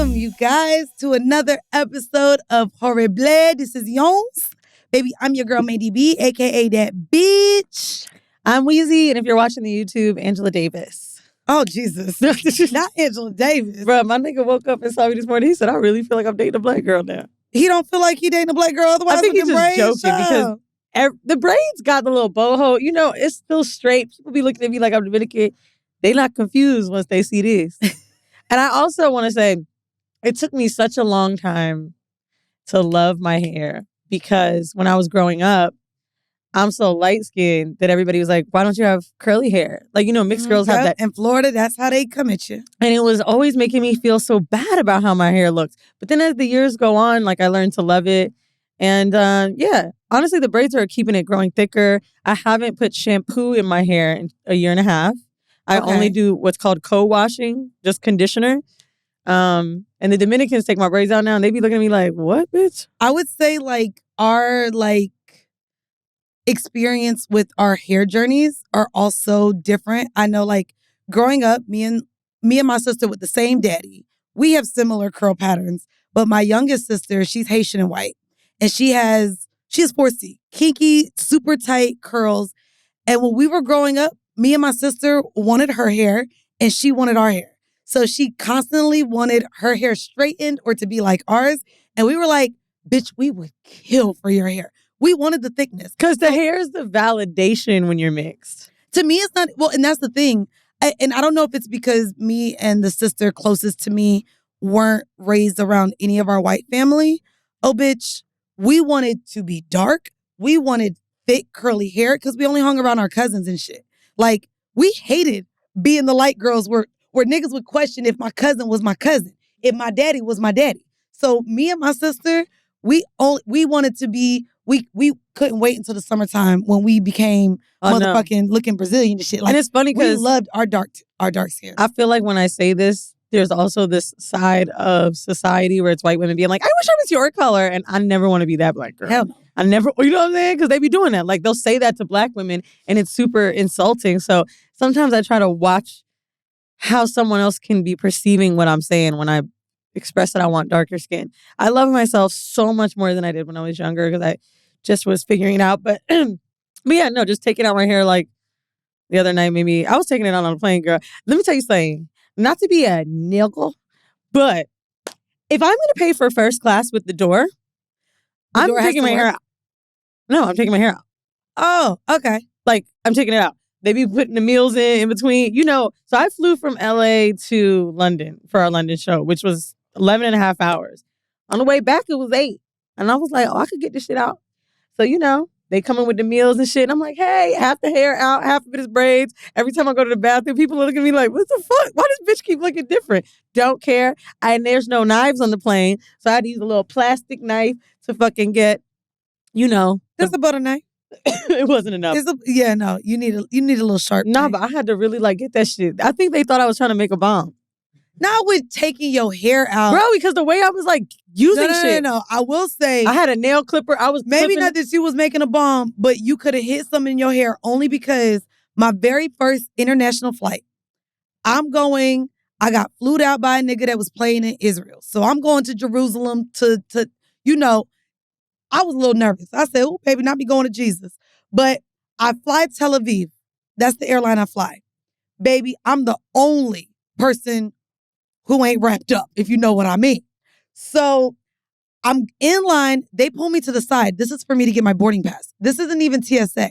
Welcome, you guys, to another episode of Horrible. This is Heaux. Baby, I'm your girl, Mandii, a.k.a. that bitch. I'm Weezy, and if you're watching the YouTube, Angela Davis. Oh, Jesus. Not Angela Davis. Bro, my nigga woke up and saw me this morning. He said, I really feel like I'm dating a black girl now. He don't feel like he dating a black girl, otherwise I think he's just joking show. because the braids got the little boho. You know, it's still straight. People be looking at me like I'm Dominican. They not confused once they see this. And I also want to say, it took me such a long time to love my hair because when I was growing up, I'm so light-skinned that everybody was like, why don't you have curly hair? Like, you know, mixed girls have that. In Florida, that's how they come at you. And it was always making me feel so bad about how my hair looked. But then as the years go on, like I learned to love it. And yeah, honestly, the braids are keeping it growing thicker. I haven't put shampoo in my hair in a year and a half. I only do what's called co-washing, just conditioner. And the Dominicans take my braids out now and they be looking at me like, what, bitch? I would say our experience with our hair journeys are also different. I know growing up, me and my sister with the same daddy, we have similar curl patterns. But my youngest sister, she's Haitian and white. And she has 4C, kinky, super tight curls. And when we were growing up, me and my sister wanted her hair and she wanted our hair. So she constantly wanted her hair straightened or to be like ours. And we were like, bitch, we would kill for your hair. We wanted the thickness. Because the hair is the validation when you're mixed. To me, it's not, well, and that's the thing. And I don't know if it's because me and the sister closest to me weren't raised around any of our white family. Oh, bitch, we wanted to be dark. We wanted thick, curly hair because we only hung around our cousins and shit. Like, we hated being the light girls where niggas would question if my cousin was my cousin, if my daddy was my daddy. So me and my sister, we wanted to be, we couldn't wait until the summertime when we became motherfucking looking Brazilian and shit. Like, and it's funny because we loved our dark skin. I feel like when I say this, there's also this side of society where it's white women being like, I wish I was your color. And I never want to be that black girl. Hell no. I never, you know what I'm saying? Because they be doing that. Like, they'll say that to black women and it's super insulting. So sometimes I try to watch how someone else can be perceiving what I'm saying when I express that I want darker skin. I love myself so much more than I did when I was younger because I just was figuring it out. But yeah, no, just taking out my hair like the other night, maybe. I was taking it out on a plane, girl. Let me tell you something. Not to be a niggle, but if I'm going to pay for first class with the door, I'm taking my hair out. No, I'm taking my hair out. Oh, okay. Like, I'm taking it out. They be putting the meals in between, you know. So I flew from LA to London for our London show, which was 11 and a half hours. On the way back, it was 8. And I was like, oh, I could get this shit out. So, you know, they come in with the meals and shit. And I'm like, hey, half the hair out, half of it is braids. Every time I go to the bathroom, people are looking at me like, what the fuck? Why does bitch keep looking different? Don't care. And there's no knives on the plane. So I had to use a little plastic knife to fucking get, you know. That's a butter knife. It wasn't enough. You need a little sharp. No, but I had to really get that shit. I think they thought I was trying to make a bomb. Not with taking your hair out. Bro, because the way I was using shit. No. I will say. I had a nail clipper. I was maybe not that you was making a bomb, but you could have hit something in your hair only because my very first international flight, I got flued out by a nigga that was playing in Israel. So I'm going to Jerusalem to you know, I was a little nervous. I said, oh, baby, not be going to Jesus. But I fly Tel Aviv. That's the airline I fly. Baby, I'm the only person who ain't wrapped up, if you know what I mean. So I'm in line. They pull me to the side. This is for me to get my boarding pass. This isn't even TSA.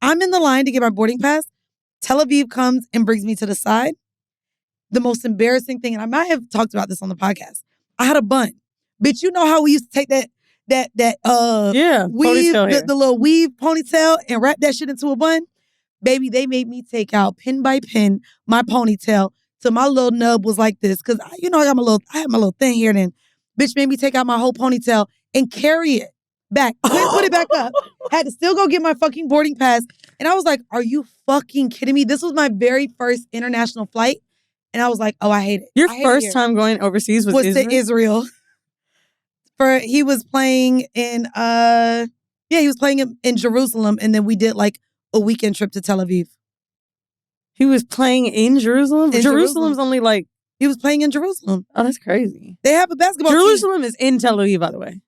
I'm in the line to get my boarding pass. Tel Aviv comes and brings me to the side. The most embarrassing thing, and I might have talked about this on the podcast, I had a bun. Bitch, you know how we used to take that weave, the little weave ponytail and wrap that shit into a bun? Baby, they made me take out pin by pin my ponytail till my little nub was like this. Cause I have my little thing here. Then bitch made me take out my whole ponytail and carry it back. Put it back up. Had to still go get my fucking boarding pass. And I was like, are you fucking kidding me? This was my very first international flight. And I was like, oh, I hate it. Your first time going overseas was Israel? To Israel. He was playing in Jerusalem, and then we did a weekend trip to Tel Aviv. He was playing in Jerusalem? Jerusalem's only He was playing in Jerusalem. Oh, that's crazy. They have a basketball team. Jerusalem is in Tel Aviv, by the way.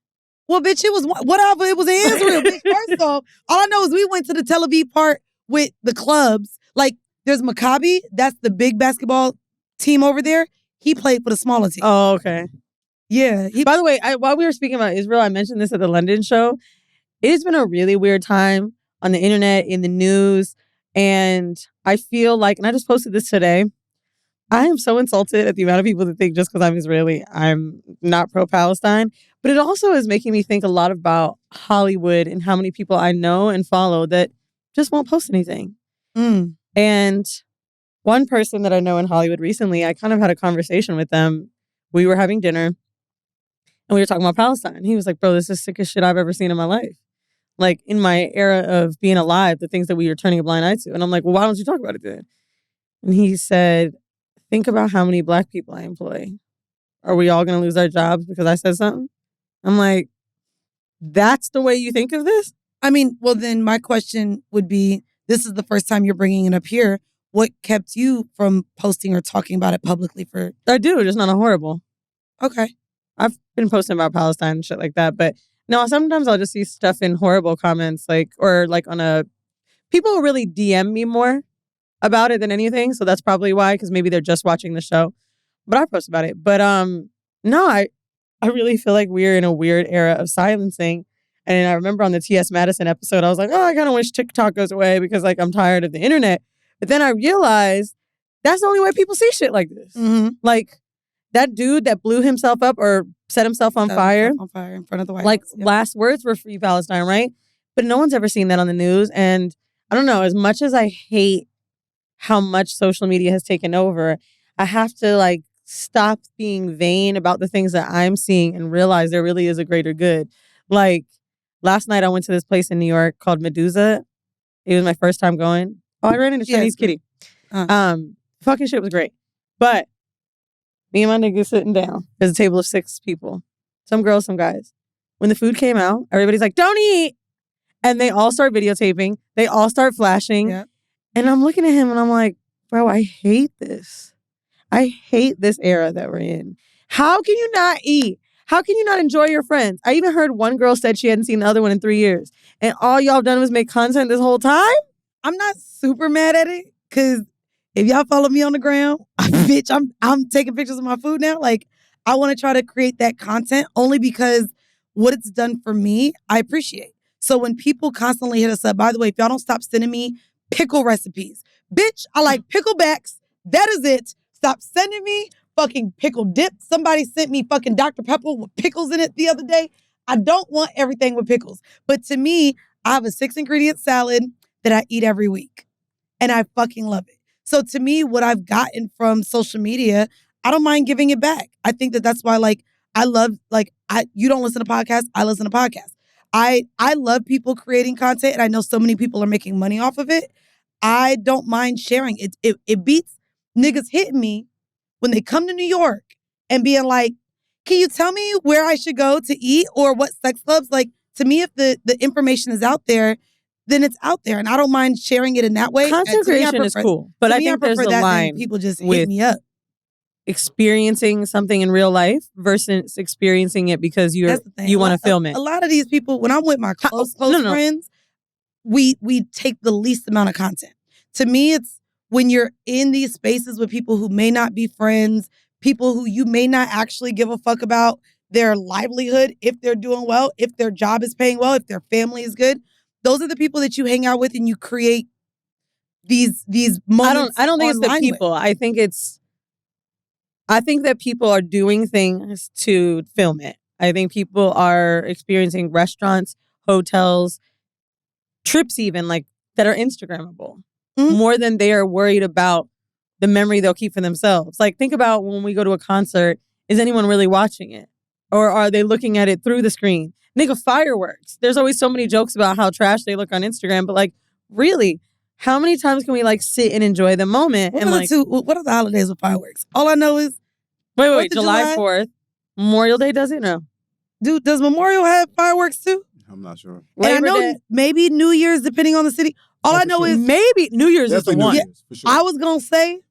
Well, bitch, it was whatever. It was in Israel. Bitch, first off, all I know is we went to the Tel Aviv part with the clubs. Like, there's Maccabi. That's the big basketball team over there. He played for the smaller team. Oh, okay. Yeah. By the way, while we were speaking about Israel, I mentioned this at the London show. It has been a really weird time on the internet, in the news. And I feel like, and I just posted this today, I am so insulted at the amount of people that think just because I'm Israeli, I'm not pro-Palestine. But it also is making me think a lot about Hollywood and how many people I know and follow that just won't post anything. And one person that I know in Hollywood recently, I kind of had a conversation with them. We were having dinner and we were talking about Palestine. He was like, bro, this is the sickest shit I've ever seen in my life. Like, in my era of being alive, the things that we were turning a blind eye to. And I'm like, well, why don't you talk about it then? And he said, think about how many Black people I employ. Are we all going to lose our jobs because I said something? I'm like, that's the way you think of this? I mean, well, then my question would be, this is the first time you're bringing it up here. What kept you from posting or talking about it publicly for? I do, just not a horrible. Okay. I've been posting about Palestine and shit like that. But no, sometimes I'll just see stuff in horrible comments, or people really DM me more about it than anything. So that's probably why, because maybe they're just watching the show. But I post about it. But no, I really feel like we're in a weird era of silencing. And I remember on the T.S. Madison episode, I was like, oh, I kind of wish TikTok goes away because I'm tired of the internet. But then I realized that's the only way people see shit like this. Mm-hmm. Like, that dude that blew himself up or set himself on fire. On fire in front of the White House. Yep. Last words were Free Palestine, right? But no one's ever seen that on the news. And I don't know, as much as I hate how much social media has taken over, I have to stop being vain about the things that I'm seeing and realize there really is a greater good. Like, last night I went to this place in New York called Medusa. It was my first time going. Oh, I ran into Chinese kitty. Fucking shit was great. But me and my nigga sitting down. There's a table of 6 people. Some girls, some guys. When the food came out, everybody's like, don't eat. And they all start videotaping. They all start flashing. Yep. And I'm looking at him and I'm like, bro, I hate this. I hate this era that we're in. How can you not eat? How can you not enjoy your friends? I even heard one girl said she hadn't seen the other one in 3 years. And all y'all done was make content this whole time? I'm not super mad at it, because if y'all follow me on the ground, bitch, I'm taking pictures of my food now. Like, I want to try to create that content only because what it's done for me, I appreciate. So when people constantly hit us up, by the way, if y'all don't stop sending me pickle recipes, bitch, I like picklebacks. That is it. Stop sending me fucking pickle dip. Somebody sent me fucking Dr. Pepper with pickles in it the other day. I don't want everything with pickles. But to me, I have a 6-ingredient salad that I eat every week. And I fucking love it. So to me, what I've gotten from social media, I don't mind giving it back. I think that's why, I love, you don't listen to podcasts, I listen to podcasts. I love people creating content, and I know so many people are making money off of it. I don't mind sharing. It beats niggas hitting me when they come to New York and being like, can you tell me where I should go to eat or what sex clubs? Like, to me, if the information is out there, then it's out there. And I don't mind sharing it in that way. Content creation is cool. But I think there's a line people just hit me up. Experiencing something in real life versus experiencing it because you want to film it. A lot of these people, when I'm with my close friends, we take the least amount of content. To me, it's when you're in these spaces with people who may not be friends, people who you may not actually give a fuck about their livelihood, if they're doing well, if their job is paying well, if their family is good. Those are the people that you hang out with and you create these moments. I don't think it's the people. I think that people are doing things to film it. I think people are experiencing restaurants, hotels, trips even, that are Instagrammable. Mm-hmm. More than they are worried about the memory they'll keep for themselves. Think about when we go to a concert, is anyone really watching it? Or are they looking at it through the screen? Nigga, fireworks. There's always so many jokes about how trash they look on Instagram, but really, how many times can we sit and enjoy the moment? What are the holidays with fireworks? All I know is wait, July 4th. Memorial Day does it? No. Dude, does Memorial have fireworks too? I'm not sure. And I know maybe New Year's, depending on the city. All I know is maybe New Year's is the one. Year's, for sure. I was going to say,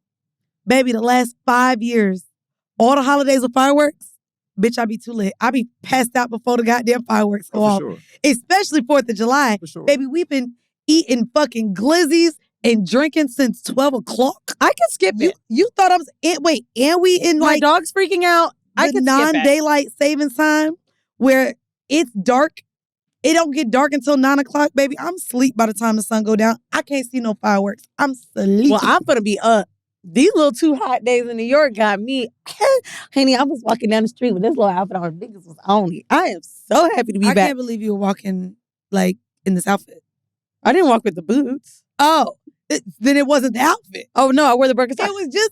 baby, the last 5 years, all the holidays with fireworks, bitch, I be too lit. I be passed out before the goddamn fireworks go off. Sure. Especially 4th of July. For sure. Baby, we've been eating fucking glizzies and drinking since 12 o'clock. I can skip it. You thought I was wait, and we in My like dog's freaking out. I the can skip it. non-daylight savings time where it's dark. It don't get dark until 9 o'clock, baby. I'm asleep by the time the sun go down. I can't see no fireworks. I'm asleep. Well, I'm gonna be up. These little 2 hot days in New York got me. Honey, I was walking down the street with this little outfit on. Niggas was on it. I am so happy to be I back. can't believe you were walking like in this outfit. I didn't walk with the boots. Oh, then it wasn't the outfit. Oh no, I wore the Birkenstocks.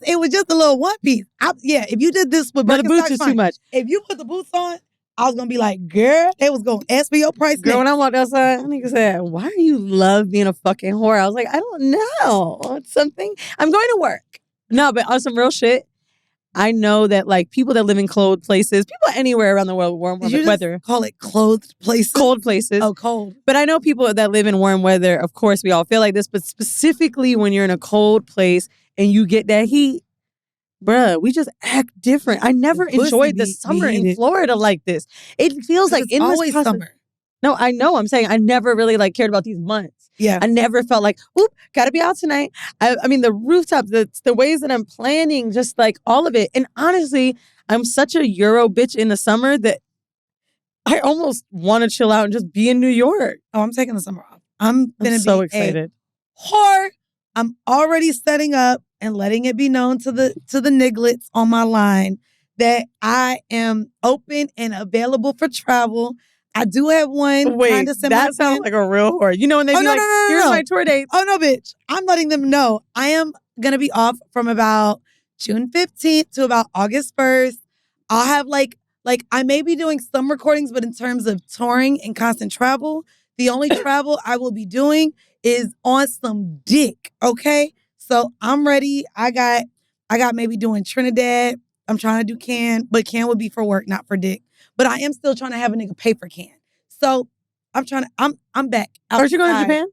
It was just a little one piece. If you did this with But Birkenstocks, the boots is fine. too much. If you put the boots on, I was gonna be like, girl, they was gonna ask for your price. Girl, when I walked outside, nigga said, "Why do you love being a fucking whore?" I was like, "I don't know. It's something. I'm going to work." No, but on some real shit, I know that like people that live in cold places, people anywhere around the world with warm Did you weather, just call it clothed places? cold places. Oh, cold. But I know people that live in warm weather. Of course, we all feel like this, but specifically when you're in a cold place and you get that heat, bruh, we just act different. I never The pussy enjoyed the be summer in heated. Florida like this. It feels like It's in always this summer. No, I know. I'm saying I never really like cared about these months. Yeah. I never felt like, oop, gotta be out tonight. I mean, the rooftops, the ways that I'm planning, just like all of it. And honestly, I'm such a Euro bitch in the summer that I almost want to chill out and just be in New York. Oh, I'm taking the summer off. I'm gonna so be excited. a whore. I'm already setting up and letting it be known to the nigglets on my line that I am open and available for travel. I do have one. Wait, that sounds like a real whore. You know when they be like, here's my tour date. Oh, no, bitch. I'm letting them know I am going to be off from about June 15th to about August 1st. I'll have like I may be doing some recordings, but in terms of touring and constant travel, the only travel I will be doing is on some dick, okay? So I'm ready. I got maybe doing Trinidad. I'm trying to do Cannes, but Cannes would be for work, not for dick. But I am still trying to have a nigga pay for Cannes. So I'm back. Aren't you going to Japan?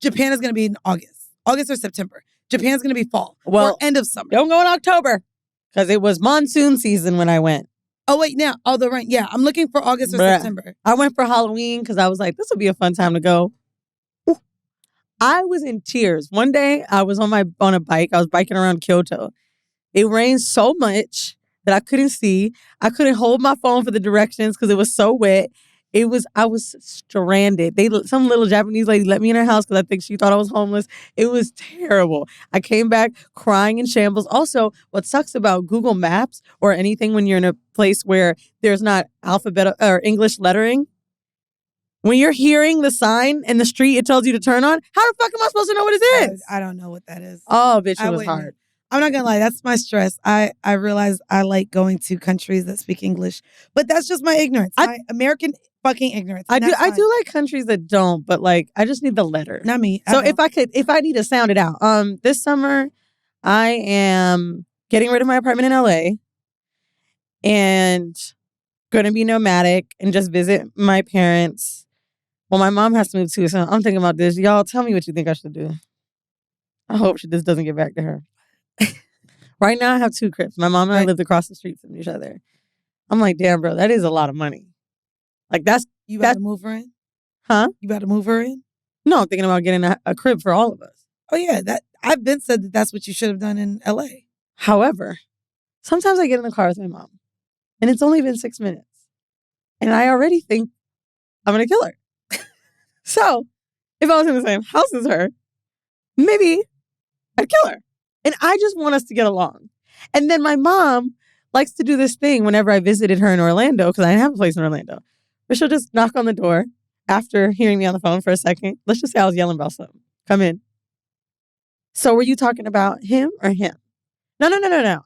Japan is going to be in August or September. Japan's going to be fall or end of summer. Don't go in October because it was monsoon season when I went. Oh, wait, now. Oh, the rain. Yeah, I'm looking for August or September. I went for Halloween because I was like, this will be a fun time to go. Ooh. I was in tears. One day I was on a bike. I was biking around Kyoto. It rained so much that I couldn't see. I couldn't hold my phone for the directions because it was so wet. I was stranded. Some little Japanese lady let me in her house because I think she thought I was homeless. It was terrible. I came back crying in shambles. Also, what sucks about Google Maps or anything when you're in a place where there's not alphabet or English lettering, when you're hearing the sign in the street, it tells you to turn on. How the fuck am I supposed to know what it is? I don't know what that is. Oh, bitch, it was hard. I'm not gonna lie, that's my stress. I realize I like going to countries that speak English, but that's just my ignorance. My American fucking ignorance. I do like countries that don't, but like I just need the letter. Not me. So if I need to sound it out, this summer I am getting rid of my apartment in LA and gonna be nomadic and just visit my parents. Well, my mom has to move too, so I'm thinking about this. Y'all tell me what you think I should do. I hope this doesn't get back to her. Right now, I have 2 cribs. My mom and I lived across the street from each other. I'm like, damn, bro, that is a lot of money. Like, You about to move her in? Huh? You about to move her in? No, I'm thinking about getting a crib for all of us. Oh, yeah. I've been said that that's what you should have done in LA. However, sometimes I get in the car with my mom, and it's only been 6 minutes. And I already think I'm going to kill her. So, if I was in the same house as her, maybe I'd kill her. And I just want us to get along. And then my mom likes to do this thing whenever I visited her in Orlando, because I didn't have a place in Orlando, where she'll just knock on the door after hearing me on the phone for a second. Let's just say I was yelling about something. Come in. So were you talking about him or him? No.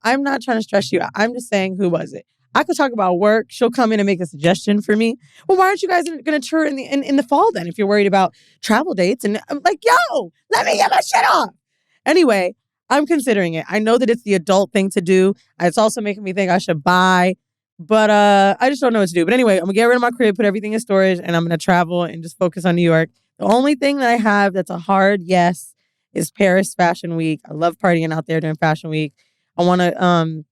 I'm not trying to stress you out. I'm just saying, who was it? I could talk about work. She'll come in and make a suggestion for me. Well, why aren't you guys going to tour in the fall then if you're worried about travel dates? And I'm like, yo, let me get my shit off. Anyway, I'm considering it. I know that it's the adult thing to do. It's also making me think I should buy, but I just don't know what to do. But anyway, I'm going to get rid of my crib, put everything in storage, and I'm going to travel and just focus on New York. The only thing that I have that's a hard yes is Paris Fashion Week. I love partying out there during Fashion Week. I want to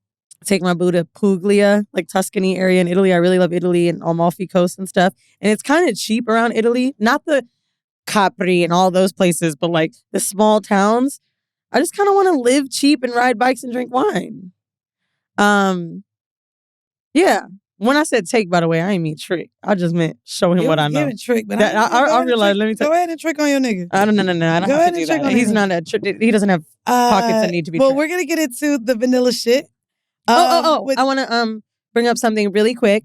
take my boo to Puglia, like Tuscany area in Italy. I really love Italy and Amalfi Coast and stuff. And it's kind of cheap around Italy. Not the Capri and all those places, but like the small towns. I just kind of want to live cheap and ride bikes and drink wine. Yeah. When I said take, by the way, I ain't mean trick. I just meant show him what I know. Trick, but I realize. Let me go ahead and trick on your nigga. No. I don't have to do that. He's not a trick. He doesn't have pockets that need to be. Well, we're gonna get into the vanilla shit. I want to bring up something really quick.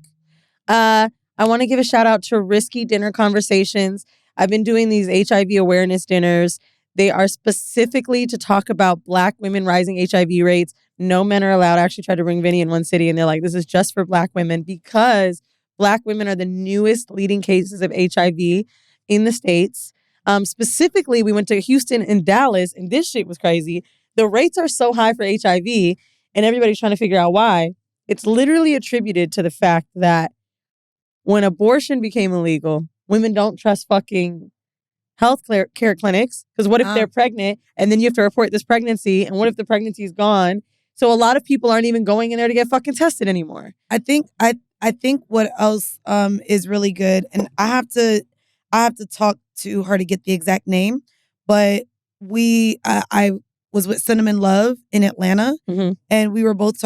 I want to give a shout out to Risky Dinner Conversations. I've been doing these HIV awareness dinners. They are specifically to talk about Black women rising HIV rates. No men are allowed. I actually tried to bring Vinny in one city and they're like, this is just for Black women because Black women are the newest leading cases of HIV in the States. Specifically, we went to Houston and Dallas and this shit was crazy. The rates are so high for HIV and everybody's trying to figure out why. It's literally attributed to the fact that when abortion became illegal, women don't trust fucking health care clinics because what if they're pregnant and then you have to report this pregnancy and what if the pregnancy is gone? So a lot of people aren't even going in there to get fucking tested anymore. I think what else is really good, and I have to talk to her to get the exact name, but I was with Cinnamon Love in Atlanta, and we were both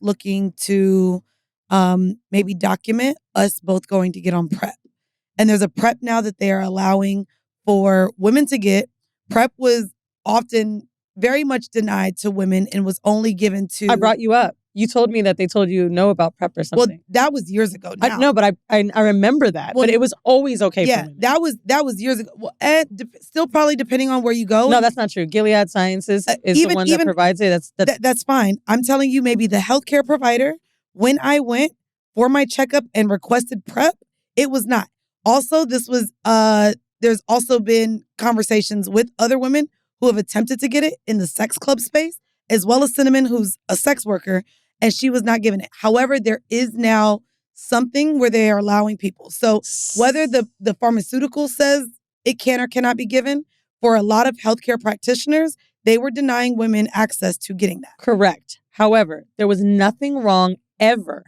looking to maybe document us both going to get on PrEP. And there's a PrEP now that they are allowing for women to get. PrEP was often very much denied to women and was only given to... I brought you up. You told me that they told you no about PrEP or something. Well, that was years ago now. I know, but I remember that. Well, but it was always okay for women. Yeah, that was years ago. Well, and still probably depending on where you go. No, that's not true. Gilead Sciences is the one that provides it. That's fine. I'm telling you, maybe the healthcare provider, when I went for my checkup and requested PrEP, it was not. Also, this was, there's also been conversations with other women who have attempted to get it in the sex club space, as well as Cinnamon, who's a sex worker, and she was not given it. However, there is now something where they are allowing people. So whether the pharmaceutical says it can or cannot be given, for a lot of healthcare practitioners, they were denying women access to getting that. Correct. However, there was nothing wrong ever.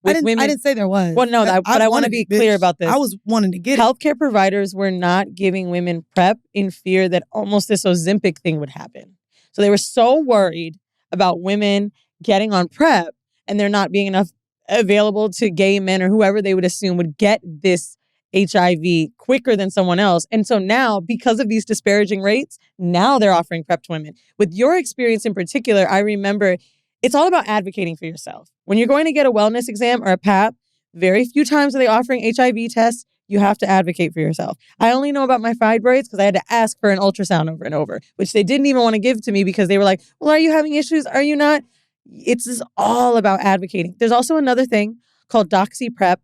I didn't say there was. Well, no, but I want to be clear about this. I was wanting to get it. Healthcare providers were not giving women PrEP in fear that almost this Ozempic thing would happen. So they were so worried about women getting on PrEP and there not being enough available to gay men or whoever they would assume would get this HIV quicker than someone else. And so now, because of these disparaging rates, now they're offering PrEP to women. With your experience in particular, I remember it's all about advocating for yourself. When you're going to get a wellness exam or a PAP, very few times are they offering HIV tests. You have to advocate for yourself. I only know about my fibroids because I had to ask for an ultrasound over and over, which they didn't even want to give to me because they were like, well, are you having issues? Are you not? It's just all about advocating. There's also another thing called Doxy Prep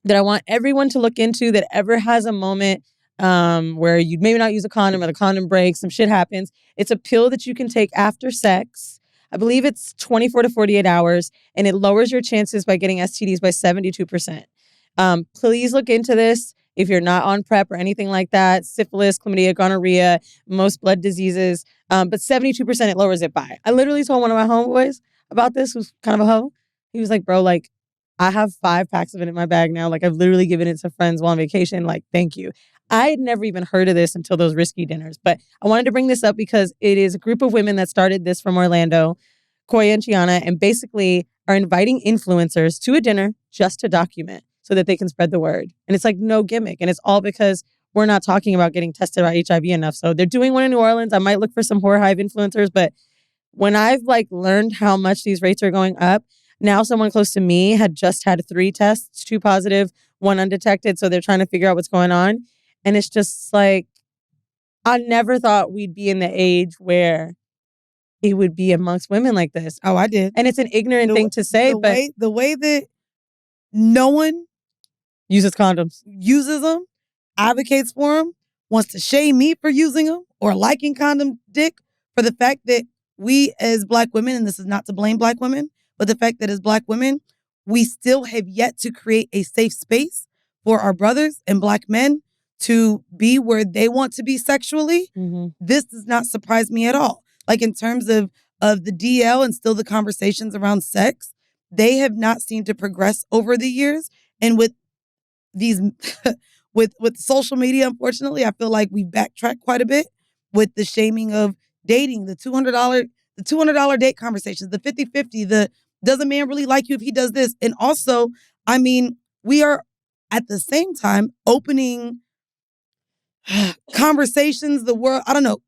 that I want everyone to look into that ever has a moment where you maybe not use a condom or the condom breaks, some shit happens. It's a pill that you can take after sex. I believe it's 24 to 48 hours, and it lowers your chances by getting STDs by 72%. Please look into this if you're not on PrEP or anything like that. Syphilis, chlamydia, gonorrhea, most blood diseases. But 72% it lowers it by. I literally told one of my homeboys about this, who's kind of a hoe. He was like, bro, like, I have 5 packs of it in my bag now. Like, I've literally given it to friends while on vacation. Like, thank you. I had never even heard of this until those risky dinners. But I wanted to bring this up because it is a group of women that started this from Orlando, Koya and Chiana, and basically are inviting influencers to a dinner just to document so that they can spread the word. And it's like no gimmick. And it's all because we're not talking about getting tested about HIV enough. So they're doing one in New Orleans. I might look for some whore hive influencers. But when I've like learned how much these rates are going up, now someone close to me had just had 3 tests, 2 positive, 1 undetected. So they're trying to figure out what's going on. And it's just like, I never thought we'd be in the age where it would be amongst women like this. Oh, I did. And it's an ignorant thing to say, but the way that no one uses condoms, uses them, advocates for them, wants to shame me for using them or liking condom dick, for the fact that we as Black women, and this is not to blame Black women, but the fact that as Black women, we still have yet to create a safe space for our brothers and Black men to be where they want to be sexually. Mm-hmm. This does not surprise me at all. Like in terms of of the DL and still the conversations around sex, they have not seemed to progress over the years. And with these, with social media, unfortunately, I feel like we backtrack quite a bit with the shaming of dating, the $200 date conversations, the 50-50, the does a man really like you if he does this? And also, I mean, we are at the same time opening conversations, the world, I don't know.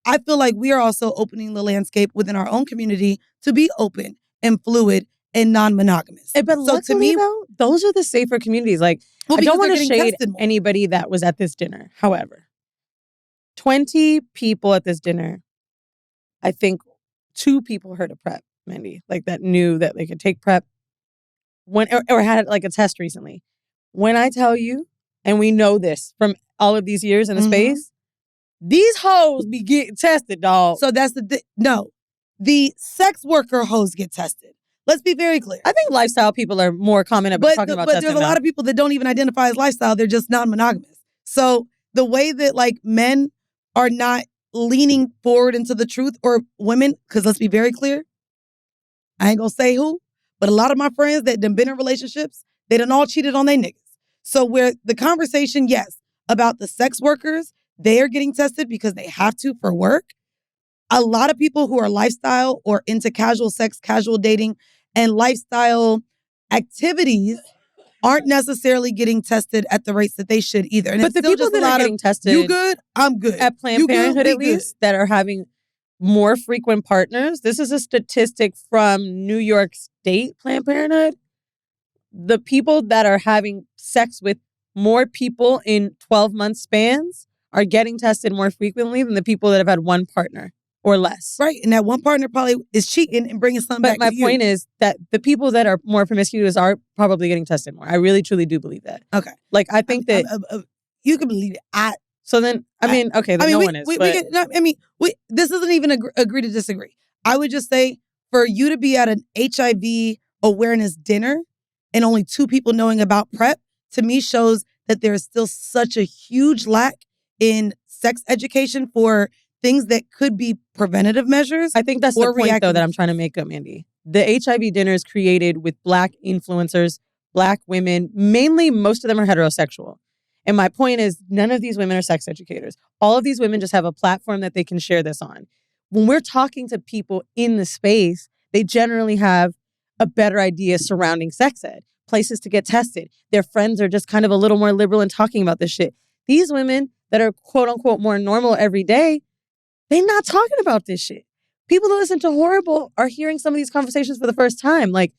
I feel like we are also opening the landscape within our own community to be open and fluid and non-monogamous. But so to me, though, those are the safer communities. Like, well, I don't because want they're to getting shade tested more. anybody that was at this dinner. However, 20 people at this dinner, I think 2 people heard of PrEP, Mandii, like that knew that they could take PrEP or had like a test recently. When I tell you, and we know this from all of these years in the space, these hoes be getting tested, dog. So that's no. The sex worker hoes get tested. Let's be very clear. I think lifestyle people are more common about talking about testing. But there's a lot of people that don't even identify as lifestyle. They're just non-monogamous. So the way that like men are not leaning forward into the truth, or women, because let's be very clear, I ain't gonna say who, but a lot of my friends that done been in relationships, they done all cheated on their niggas. So where the conversation, yes, about the sex workers, they are getting tested because they have to for work. A lot of people who are lifestyle or into casual sex, casual dating, and lifestyle activities aren't necessarily getting tested at the rates that they should either. And but the people that are getting tested, you good, I'm good. At Planned Parenthood, at least, that are having more frequent partners. This is a statistic from New York State Planned Parenthood. The people that are having sex with more people in 12-month spans are getting tested more frequently than the people that have had one partner or less. Right. And that one partner probably is cheating and bringing something back to you. But my point is that the people that are more promiscuous are probably getting tested more. I really, truly do believe that. Okay. Like, I think that... you can believe it. So then, okay, then no one is. This isn't even agree to disagree. I would just say, for you to be at an HIV awareness dinner and only 2 people knowing about PrEP, to me shows that there is still such a huge lack in sex education for things that could be preventative measures. I think that's the point, though, that I'm trying to make up, Mandii. The HIV dinner is created with Black influencers, Black women. Mainly, most of them are heterosexual. And my point is, none of these women are sex educators. All of these women just have a platform that they can share this on. When we're talking to people in the space, they generally have a better idea surrounding sex ed, places to get tested. Their friends are just kind of a little more liberal in talking about this shit. These women that are quote unquote more normal every day, they're not talking about this shit. People that listen to Horrible are hearing some of these conversations for the first time. Like,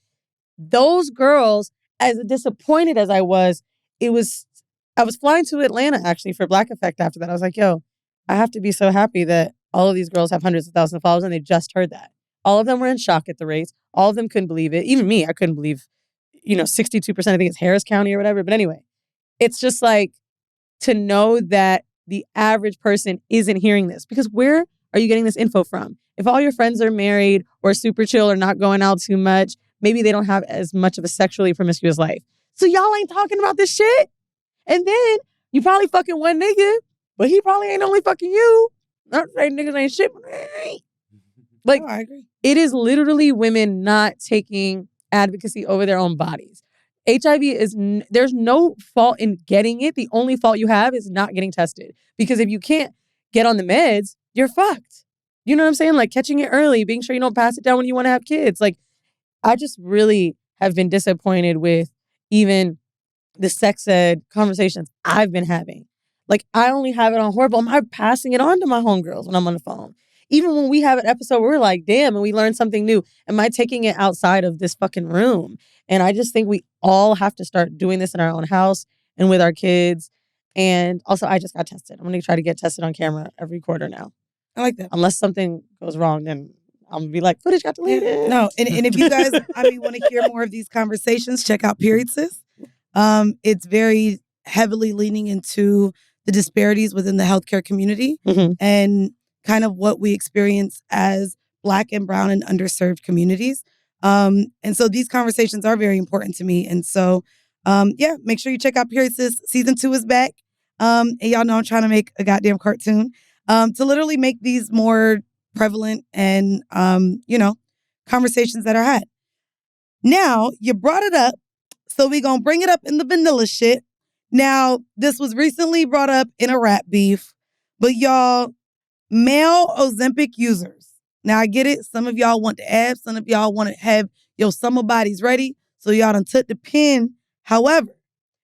those girls, as disappointed as I was flying to Atlanta, actually, for Black Effect after that. I was like, yo, I have to be so happy that all of these girls have hundreds of thousands of followers, and they just heard that. All of them were in shock at the rates. All of them couldn't believe it. Even me, I couldn't believe, 62%, I think it's Harris County or whatever. But anyway, it's just like, to know that the average person isn't hearing this. Because where are you getting this info from? If all your friends are married or super chill or not going out too much, maybe they don't have as much of a sexually promiscuous life. So y'all ain't talking about this shit? And then you probably fucking one nigga, but he probably ain't only fucking you. Not saying niggas ain't shit. Like, I agree. It is literally women not taking advocacy over their own bodies. HIV there's no fault in getting it. The only fault you have is not getting tested. Because if you can't get on the meds, you're fucked. You know what I'm saying? Like, catching it early, being sure you don't pass it down when you want to have kids. Like, I just really have been disappointed with even the sex ed conversations I've been having. Like, I only have it on Horrible. I'm not passing it on to my homegirls when I'm on the phone. Even when we have an episode where we're like, damn, and we learn something new, am I taking it outside of this fucking room? And I just think we all have to start doing this in our own house and with our kids. And also, I just got tested. I'm going to try to get tested on camera every quarter now. I like that. Unless something goes wrong, then I'm going to be like, footage got deleted. No, and if you guys, want to hear more of these conversations, check out Period Sis. It's very heavily leaning into the disparities within the healthcare community and kind of what we experience as Black and brown and underserved communities. And so these conversations are very important to me. And so, make sure you check out Period Sis. Season 2 is back. And y'all know I'm trying to make a goddamn cartoon to literally make these more prevalent and, conversations that are had. Now, you brought it up, so we gonna bring it up in the vanilla shit. Now, this was recently brought up in a rap beef, but y'all, male Ozempic users. Now, I get it. Some of y'all want the abs. Some of y'all want to have your summer bodies ready, so y'all done took the pin. However,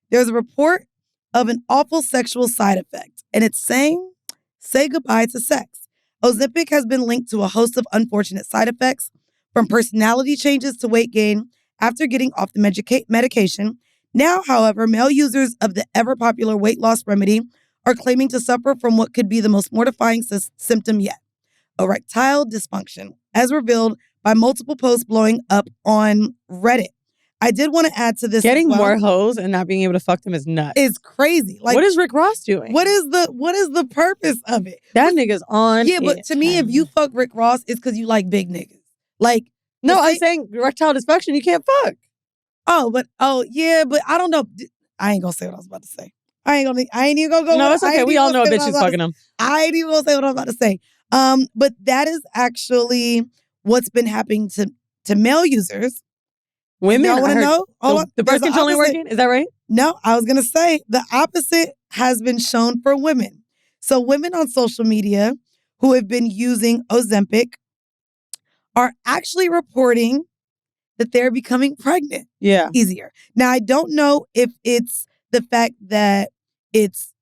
there's a report of an awful sexual side effect, and it's saying, say goodbye to sex. Ozempic has been linked to a host of unfortunate side effects, from personality changes to weight gain after getting off the medication. Now, however, male users of the ever-popular weight loss remedy are claiming to suffer from what could be the most mortifying symptom yet, erectile dysfunction, as revealed by multiple posts blowing up on Reddit. I did want to add to this. Getting more hoes and not being able to fuck them is nuts. It's crazy. Like, what is Rick Ross doing? What is the purpose of it? That nigga's on. Yeah, but to me, if you fuck Rick Ross, it's because you like big niggas. Like, no, I'm saying erectile dysfunction, you can't fuck. But I don't know. I ain't gonna say what I was about to say. I ain't even gonna go. No, it's okay. We all know a bitch is fucking them. I ain't even gonna say what I was about to say. But that is actually what's been happening to male users. Women, y'all want to know? The birth control ain't working? Is that right? No, I was gonna say the opposite has been shown for women. So women on social media who have been using Ozempic are actually reporting that they're becoming pregnant. Yeah. Easier. Now, I don't know if it's the fact that it's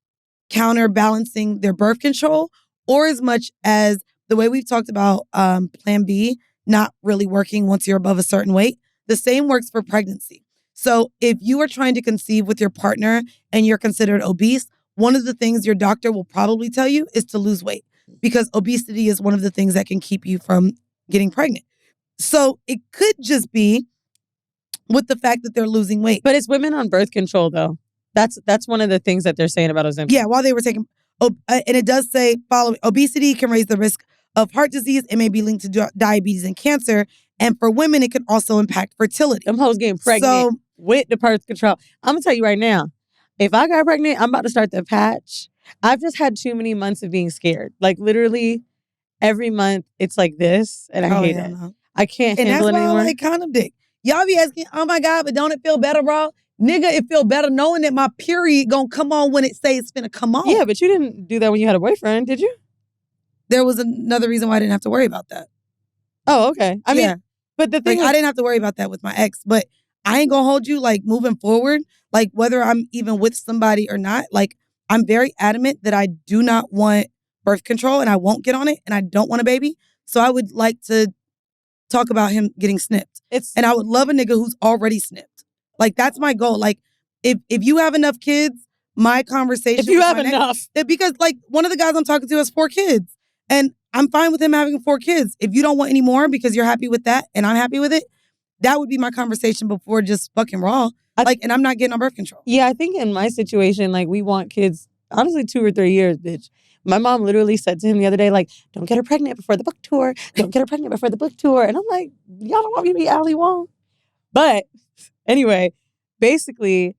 counterbalancing their birth control or as much as the way we've talked about Plan B not really working once you're above a certain weight. The same works for pregnancy. So if you are trying to conceive with your partner and you're considered obese, one of the things your doctor will probably tell you is to lose weight because obesity is one of the things that can keep you from getting pregnant. So it could just be with the fact that they're losing weight. But it's women on birth control, though. That's one of the things that they're saying about Ozempic. Yeah, while they were taking, and it does say following obesity can raise the risk of heart disease. It may be linked to diabetes and cancer. And for women, it can also impact fertility. Them hoes getting pregnant with the birth control. I'm going to tell you right now, if I got pregnant, I'm about to start the patch. I've just had too many months of being scared. Like literally every month it's like this and I hate it. No. I can't handle it anymore. And that's why I like condom dick. Y'all be asking, oh my God, but don't it feel better, bro? Nigga, it feel better knowing that my period gonna come on when it says it's finna come on. Yeah, but you didn't do that when you had a boyfriend, did you? There was another reason why I didn't have to worry about that. Oh, okay. I mean, but the thing I didn't have to worry about that with my ex, but I ain't gonna hold you like moving forward, like whether I'm even with somebody or not, like I'm very adamant that I do not want birth control and I won't get on it and I don't want a baby. So I would like to talk about him getting snipped. And I would love a nigga who's already snipped. Like that's my goal. Like if you have enough kids, my conversation. If you have enough. Because like one of the guys I'm talking to has 4 kids and I'm fine with him having 4 kids. If you don't want any more because you're happy with that and I'm happy with it, that would be my conversation before just fucking raw. And I'm not getting on birth control. Yeah, I think in my situation, like we want kids, honestly, 2 or 3 years, bitch. My mom literally said to him the other day, like, don't get her pregnant before the book tour. Don't get her pregnant before the book tour. And I'm like, y'all don't want me to be Ali Wong. But anyway, basically,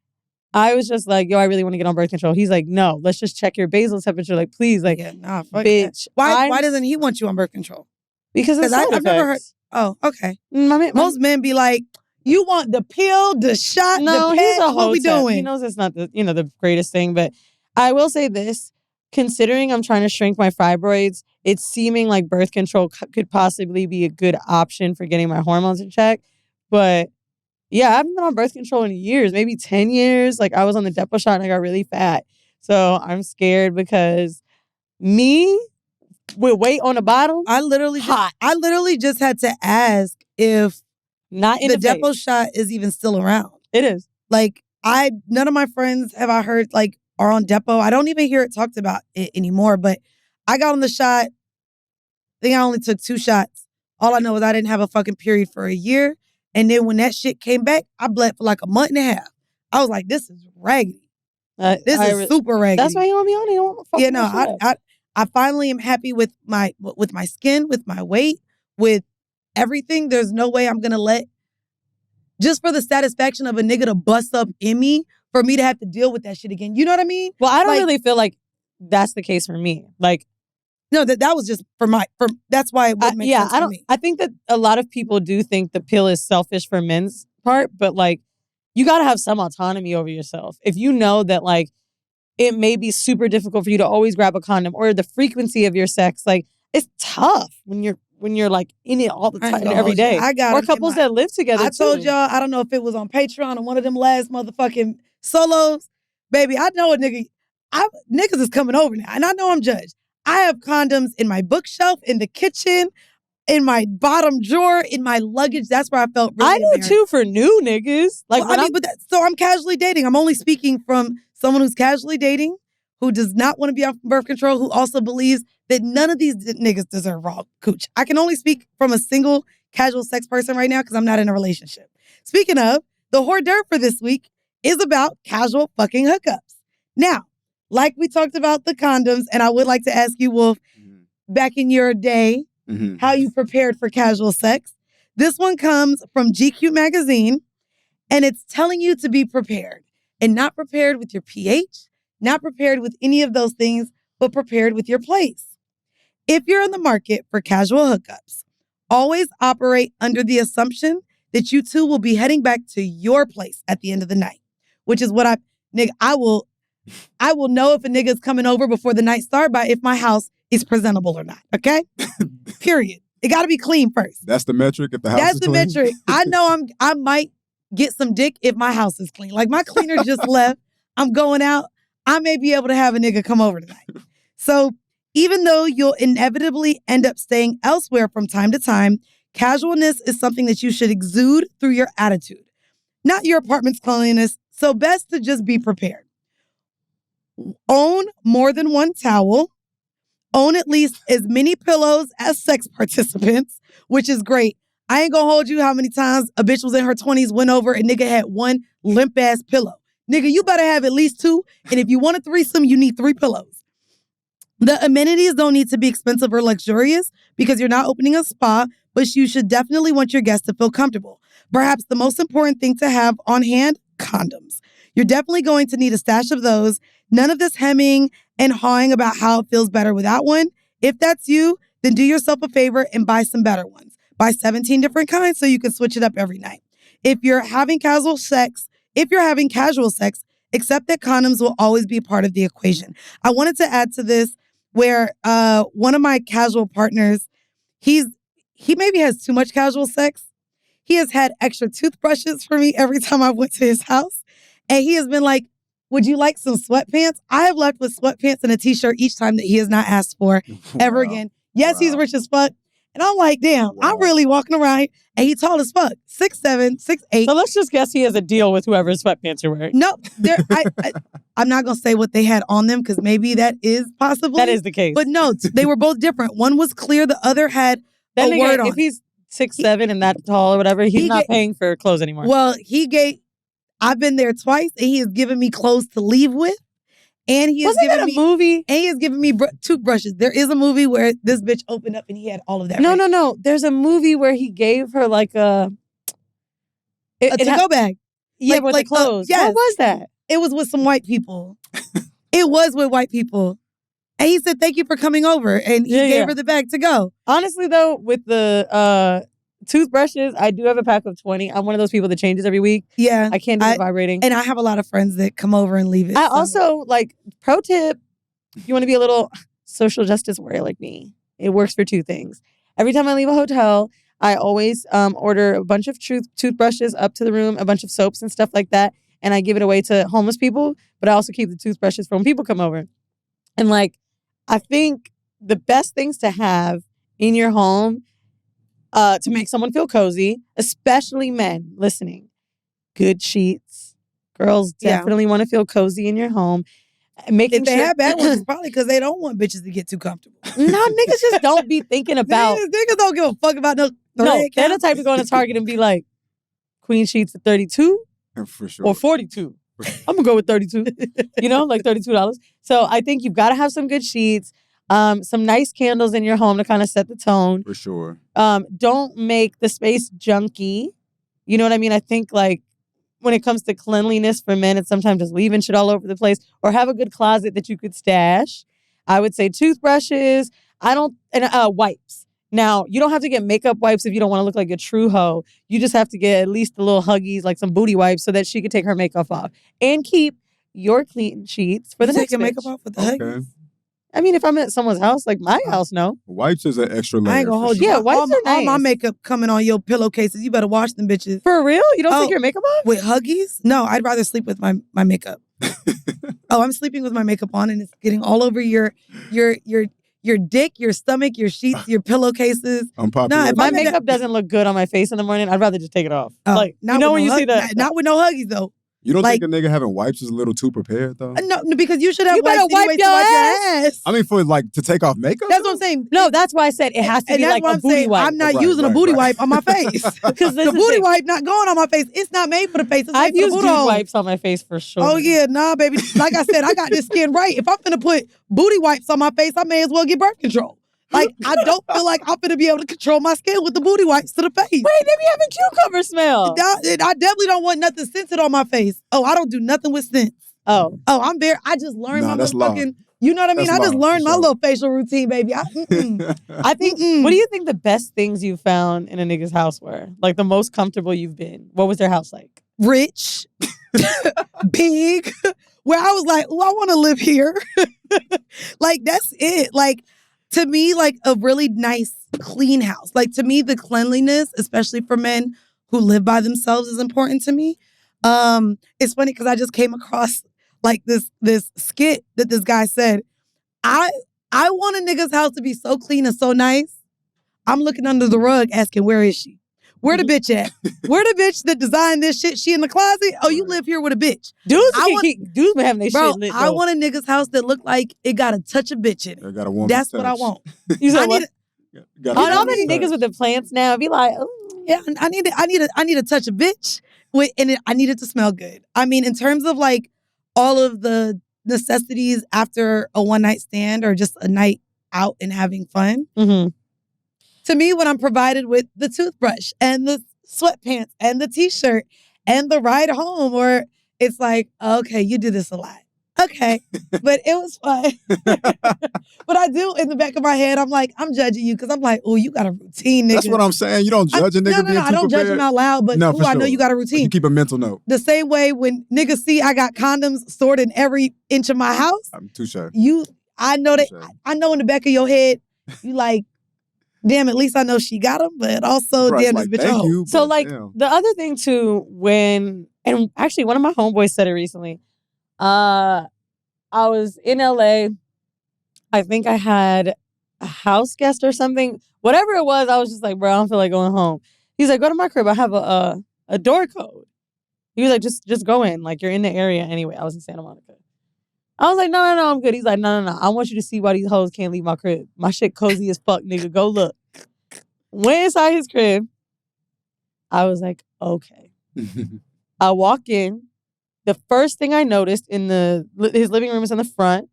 I was just like, yo, I really want to get on birth control. He's like, no, let's just check your basal temperature. Like, please, like, fuck bitch. That. Why doesn't he want you on birth control? Because I've never heard. Oh, okay. Most men be like, you want the pill, the shot, the patch, what we doing? He knows it's not the greatest thing, but I will say this. Considering I'm trying to shrink my fibroids, it's seeming like birth control could possibly be a good option for getting my hormones in check. But yeah, I haven't been on birth control in years, maybe 10 years. Like I was on the Depo shot and I got really fat. So I'm scared because me with weight on the bottom, I literally just had to ask if not in the Depo shot is even still around. It is. Like none of my friends have I heard like are on Depo. I don't even hear it talked about it anymore, but I got on the shot. I think I only took 2 shots. All I know is I didn't have a fucking period for a year. And then when that shit came back, I bled for like a month and a half. I was like, this is raggedy. This is super raggedy. That's why you want me on it. You don't want to I finally am happy with my skin, with my weight, with everything. There's no way I'm going to let, just for the satisfaction of a nigga to bust up in me, for me to have to deal with that shit again. You know what I mean? Well, I don't really feel like that's the case for me. Like, No, that was just that's why it would make sense for me. I think that a lot of people do think the pill is selfish for men's part, but like, you got to have some autonomy over yourself. If you know that like, it may be super difficult for you to always grab a condom, or the frequency of your sex, like, it's tough when you're like in it all the time, every day. Or couples that live together. I told y'all, I don't know if it was on Patreon or one of them last motherfucking solos. Baby, I know a nigga. Niggas is coming over now, and I know I'm judged. I have condoms in my bookshelf, in the kitchen, in my bottom drawer, in my luggage. That's where I felt really embarrassed. I do too for new niggas. Like, so I'm casually dating. I'm only speaking from someone who's casually dating, who does not want to be off birth control, who also believes that none of these niggas deserve raw cooch. I can only speak from a single casual sex person right now because I'm not in a relationship. Speaking of, the hors d'oeuvre for this week is about casual fucking hookups. Now, like we talked about the condoms, and I would like to ask you, Wolf, back in your day, how you prepared for casual sex. This one comes from GQ magazine, and it's telling you to be prepared. And not prepared with your pH, not prepared with any of those things, but prepared with your place. If you're in the market for casual hookups, always operate under the assumption that you two will be heading back to your place at the end of the night, which is what I will know if a nigga's coming over before the night starts by if my house is presentable or not, okay? Period. It got to be clean first. That's the metric if the house is clean? That's the metric. I know I might get some dick if my house is clean. Like, my cleaner just left. I'm going out. I may be able to have a nigga come over tonight. So even though you'll inevitably end up staying elsewhere from time to time, casualness is something that you should exude through your attitude, not your apartment's cleanliness. So best to just be prepared. Own more than one towel. Own at least as many pillows as sex participants, which is great. I ain't gonna hold you how many times a bitch was in her 20s, went over, and nigga had one limp-ass pillow. Nigga, you better have at least two, and if you want a threesome, you need 3 pillows. The amenities don't need to be expensive or luxurious because you're not opening a spa, but you should definitely want your guests to feel comfortable. Perhaps the most important thing to have on hand, condoms. You're definitely going to need a stash of those. None of this hemming and hawing about how it feels better without one. If that's you, then do yourself a favor and buy some better ones. Buy 17 different kinds so you can switch it up every night. If you're having casual sex, accept that condoms will always be a part of the equation. I wanted to add to this where one of my casual partners, he maybe has too much casual sex. He has had extra toothbrushes for me every time I went to his house. And he has been like, would you like some sweatpants? I have left with sweatpants and a t-shirt each time that he has not asked for ever again. Yes, he's rich as fuck. And I'm like, damn, I'm really walking around here. And he tall as fuck, 6'7", 6'8". So let's just guess he has a deal with whoever's sweatpants you're wearing. No, I'm not going to say what they had on them because maybe that is possible. That is the case. But no, they were both different. One was clear. The other had a word on it. If he's 6'7" and that tall or whatever, he's not paying for clothes anymore. Well, I've been there twice, and he has given me clothes to leave with. And he has given me movie. And he has given me toothbrushes. There is a movie where this bitch opened up and he had all of that. No. There's a movie where he gave her like a to-go bag. Yeah, with the clothes. Yes. What was that? It was with some white people. It was with white people. And he said, thank you for coming over. And he gave her the bag to go. Honestly, though, with the toothbrushes, I do have a pack of 20. I'm one of those people that changes every week. Yeah. I can't do the vibrating. And I have a lot of friends that come over and leave it. I also, pro tip, if you want to be a little social justice warrior like me, it works for 2 things. Every time I leave a hotel, I always order a bunch of toothbrushes up to the room, a bunch of soaps and stuff like that, and I give it away to homeless people, but I also keep the toothbrushes for when people come over. And, I think the best things to have in your home to make someone feel cozy, especially men listening. Good sheets. Girls definitely want to feel cozy in your home. If they have bad ones, it's probably because they don't want bitches to get too comfortable. No, niggas just don't be thinking about... Niggas don't give a fuck about no... No, they're the type to go into Target and be like, queen sheets for 32? For sure. Or 42. I'm going to go with 32. $32. So I think you've got to have some good sheets. Some nice candles in your home to kind of set the tone. For sure. Don't make the space junky. You know what I mean? I think when it comes to cleanliness for men, it's sometimes just leaving shit all over the place. Or have a good closet that you could stash. I would say toothbrushes. wipes. Now, you don't have to get makeup wipes if you don't want to look like a true hoe. You just have to get at least the little huggies, like some booty wipes, so that she can take her makeup off and keep your clean sheets for the next your bitch. makeup off with the huggies. I mean, if I'm at someone's house, like my house, no. Wipes is an extra layer. I ain't gonna hold you. Yeah, wipes are nice. All my makeup coming on your pillowcases. You better wash them bitches. For real? You don't take your makeup off? With huggies? No, I'd rather sleep with my makeup. I'm sleeping with my makeup on and it's getting all over your dick, your stomach, your sheets, your pillowcases. Unpopular. If my makeup doesn't look good on my face in the morning, I'd rather just take it off. Like, you see that? Not with no huggies though. You don't think a nigga having wipes is a little too prepared though? No, because you should have you wipes better wipe your ass. I mean, for to take off makeup? That's what I'm saying. No, that's why I said it has to be like a booty wipe. I'm not using a booty wipe on my face. Because the booty wipe not going on my face. It's not made for the face. It's I've made for used the booty hole. wipes on my face for sure. Oh yeah, nah, baby. Like I said, I got this skin right. If I'm finna put booty wipes on my face, I may as well get birth control. Like, I don't feel like I'm going to be able to control my skin with the booty wipes to the face. Wait, they be having cucumber smell. I definitely don't want nothing scented on my face. Oh, I don't do nothing with scents. I just learned my motherfucking, you know what I mean? I just learned my little facial routine, baby. I think, what do you think the best things you found in a nigga's house were? Like the most comfortable you've been? What was their house like? Rich, big, where I was like, oh, I want to live here. Like, that's it. Like, to me, like a really nice, clean house. Like to me, the cleanliness, especially for men who live by themselves, is important to me. It's funny because I just came across like this skit that this guy said. I want a nigga's house to be so clean and so nice. I'm looking under the rug asking, where is she? Where the bitch at? Where the bitch that designed this shit? She in the closet? Oh, you live here with a bitch. Dudes been having their shit lit. I want a nigga's house that look like it got a touch of bitch in it. It got a woman That's touch. what I want. You said what? All the niggas with the plants now be like, yeah, I need a touch of bitch, I need it to smell good. I mean, in terms of like all of the necessities after a one night stand or just a night out and having fun. Mm-hmm. To me, when I'm provided with the toothbrush and the sweatpants and the t-shirt and the ride home, or it's like, okay, you do this a lot. Okay, but it was fun. But I do, in the back of my head, I'm like, I'm judging you because I'm like, oh, you got a routine, nigga. That's what I'm saying. You don't judge a nigga being too I don't prepared. judge him out loud, but I know you got a routine. You keep a mental note. The same way when niggas see I got condoms stored in every inch of my house. I'm too sure. I know that. I know in the back of your head, you like, damn, at least I know she got them, but also, damn, this bitch a hoe. So, like, the other thing, too, and actually, one of my homeboys said it recently. I was in LA. I think I had a house guest or something. Whatever it was, I was just like, bro, I don't feel like going home. He's like, go to my crib. I have a door code. He was like, just go in. Like, you're in the area anyway. I was in Santa Monica. I was like, no, I'm good. He's like, no. I want you to see why these hoes can't leave my crib. My shit cozy as fuck, nigga. Go look. Went inside his crib. I was like, okay. I walk in. The first thing I noticed his living room is in the front.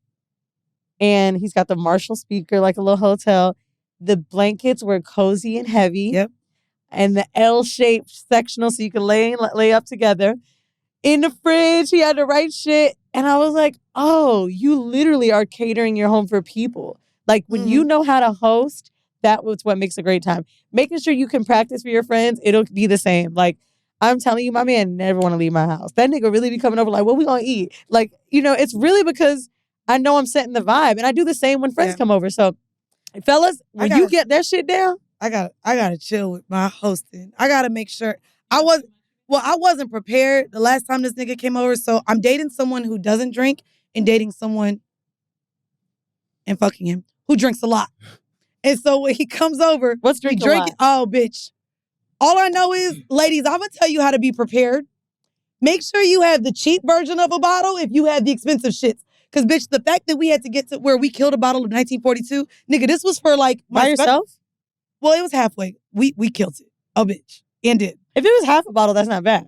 And he's got the Marshall speaker like a little hotel. The blankets were cozy and heavy. Yep. And the L-shaped sectional so you can lay up together. In the fridge, he had the right shit. And I was like, oh, you literally are catering your home for people. Like, when you know how to host, that was what makes a great time. Making sure you can practice for your friends, it'll be the same. Like, I'm telling you, my man never want to leave my house. That nigga really be coming over like, what we gonna eat? Like, it's really because I know I'm setting the vibe. And I do the same when friends come over. So, fellas, when you get that shit down, I gotta chill with my hosting. I gotta make sure I wasn't prepared the last time this nigga came over. So I'm dating someone who doesn't drink and dating someone and fucking him who drinks a lot. And so when he comes over, what's drinking a lot? Oh, bitch. All I know is, ladies, I'm gonna tell you how to be prepared. Make sure you have the cheap version of a bottle if you have the expensive shits. Because, bitch, the fact that we had to get to where we killed a bottle of 1942, nigga, this was for like by yourself? Well, it was halfway. We killed it. Oh, bitch. And did. If it was half a bottle, that's not bad.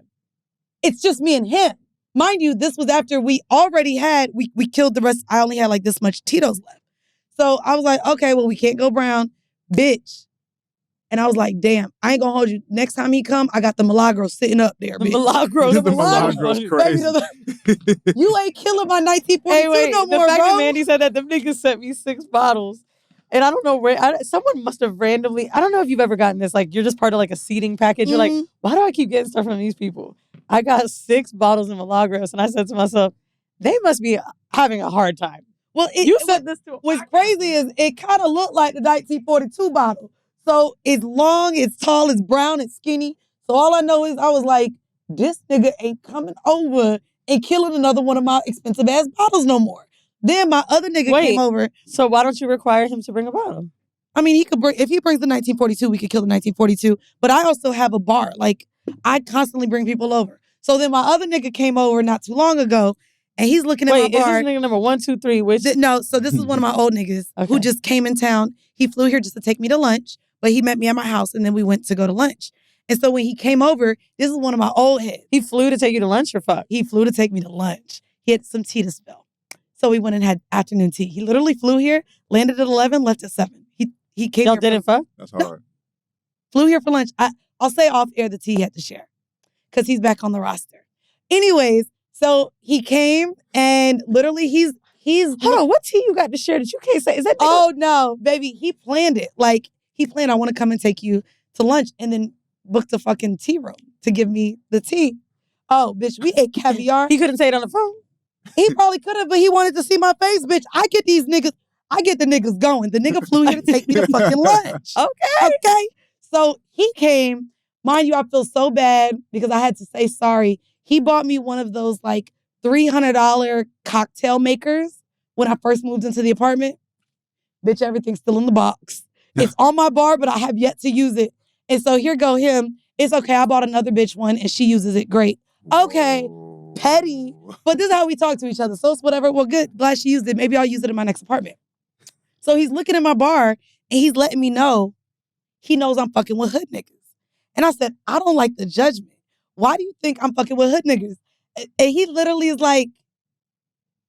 It's just me and him. Mind you, this was after we already had, we killed the rest. I only had like this much Tito's left. So I was like, okay, well, we can't go brown. Bitch. And I was like, damn, I ain't gonna hold you. Next time he come, I got the Milagro sitting up there, bitch. The Milagro's crazy. You ain't killing my 1942 no more, the fact bro. that Mandii said that, the niggas sent me 6 bottles. And I don't know where, someone must have randomly, I don't know if you've ever gotten this, like you're just part of like a seating package. You're like, why do I keep getting stuff from these people? I got 6 bottles of Milagros and I said to myself, they must be having a hard time. Well, what's crazy is it kind of looked like the 1942 bottle. So it's long, it's tall, it's brown, it's skinny. So all I know is I was like, this nigga ain't coming over and killing another one of my expensive ass bottles no more. Then my other nigga came over. So why don't you require him to bring a bottle? I mean, he could bring, if he brings the 1942, we could kill the 1942. But I also have a bar. Like, I constantly bring people over. So then my other nigga came over not too long ago, and he's looking at my bar. Wait, is this nigga number 1, 2, 3? Which? No, so this is one of my old niggas who just came in town. He flew here just to take me to lunch, but he met me at my house, and then we went to go to lunch. And so when he came over, this is one of my old heads. He flew to take you to lunch or fuck? He flew to take me to lunch. He had some tea to spill. So we went and had afternoon tea. He literally flew here, landed at 11, left at 7. He came Y'all here. didn't fuck? That's hard. Flew here for lunch. I'll say off air the tea he had to share because he's back on the roster. Anyways, so he came and literally he's hold on, what tea you got to share that you can't say? Is that? Oh no, baby, he planned it. Like he planned, I want to come and take you to lunch, and then booked a fucking tea room to give me the tea. Oh, bitch, we ate caviar. He couldn't say it on the phone. He probably could have, but he wanted to see my face, bitch. I get the niggas going. The nigga flew here to take me to fucking lunch. Okay. So he came. Mind you, I feel so bad because I had to say sorry. He bought me one of those like $300 cocktail makers when I first moved into the apartment. Bitch, everything's still in the box. It's on my bar, but I have yet to use it. And so here go him. It's okay. I bought another bitch one and she uses it great. Okay. Whoa. Petty. But this is how we talk to each other. So it's whatever. Well, good. Glad she used it. Maybe I'll use it in my next apartment. So he's looking at my bar and he's letting me know he knows I'm fucking with hood niggas. And I said, I don't like the judgment. Why do you think I'm fucking with hood niggas? And he literally is like,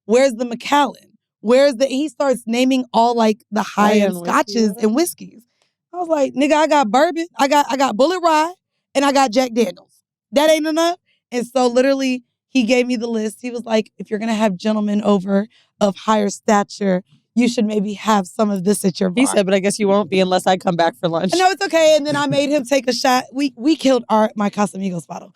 where's the Macallan? He starts naming all like the high-end scotches and whiskeys. I was like, nigga, I got bourbon, I got Bullet Rye, and I got Jack Daniels. That ain't enough. And so literally, he gave me the list. He was like, if you're gonna have gentlemen over of higher stature, you should maybe have some of this at your bar. He said, but I guess you won't be unless I come back for lunch. No, it's okay. And then I made him take a shot. We killed my Casamigos bottle.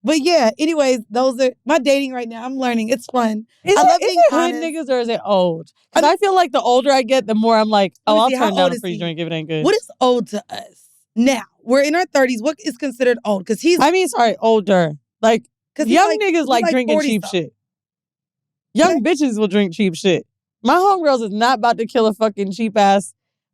But yeah, anyways, those are my dating right now. I'm learning. It's fun. Is it hood niggas or is it old? Because I feel like the older I get, the more I'm like, oh, I'll turn down a free drink if it ain't good. What is old to us? Now, we're in our 30s. What is considered old? Because older. Like, young niggas like drinking cheap shit. Young bitches will drink cheap shit. My homegirls is not about to kill a fucking cheap ass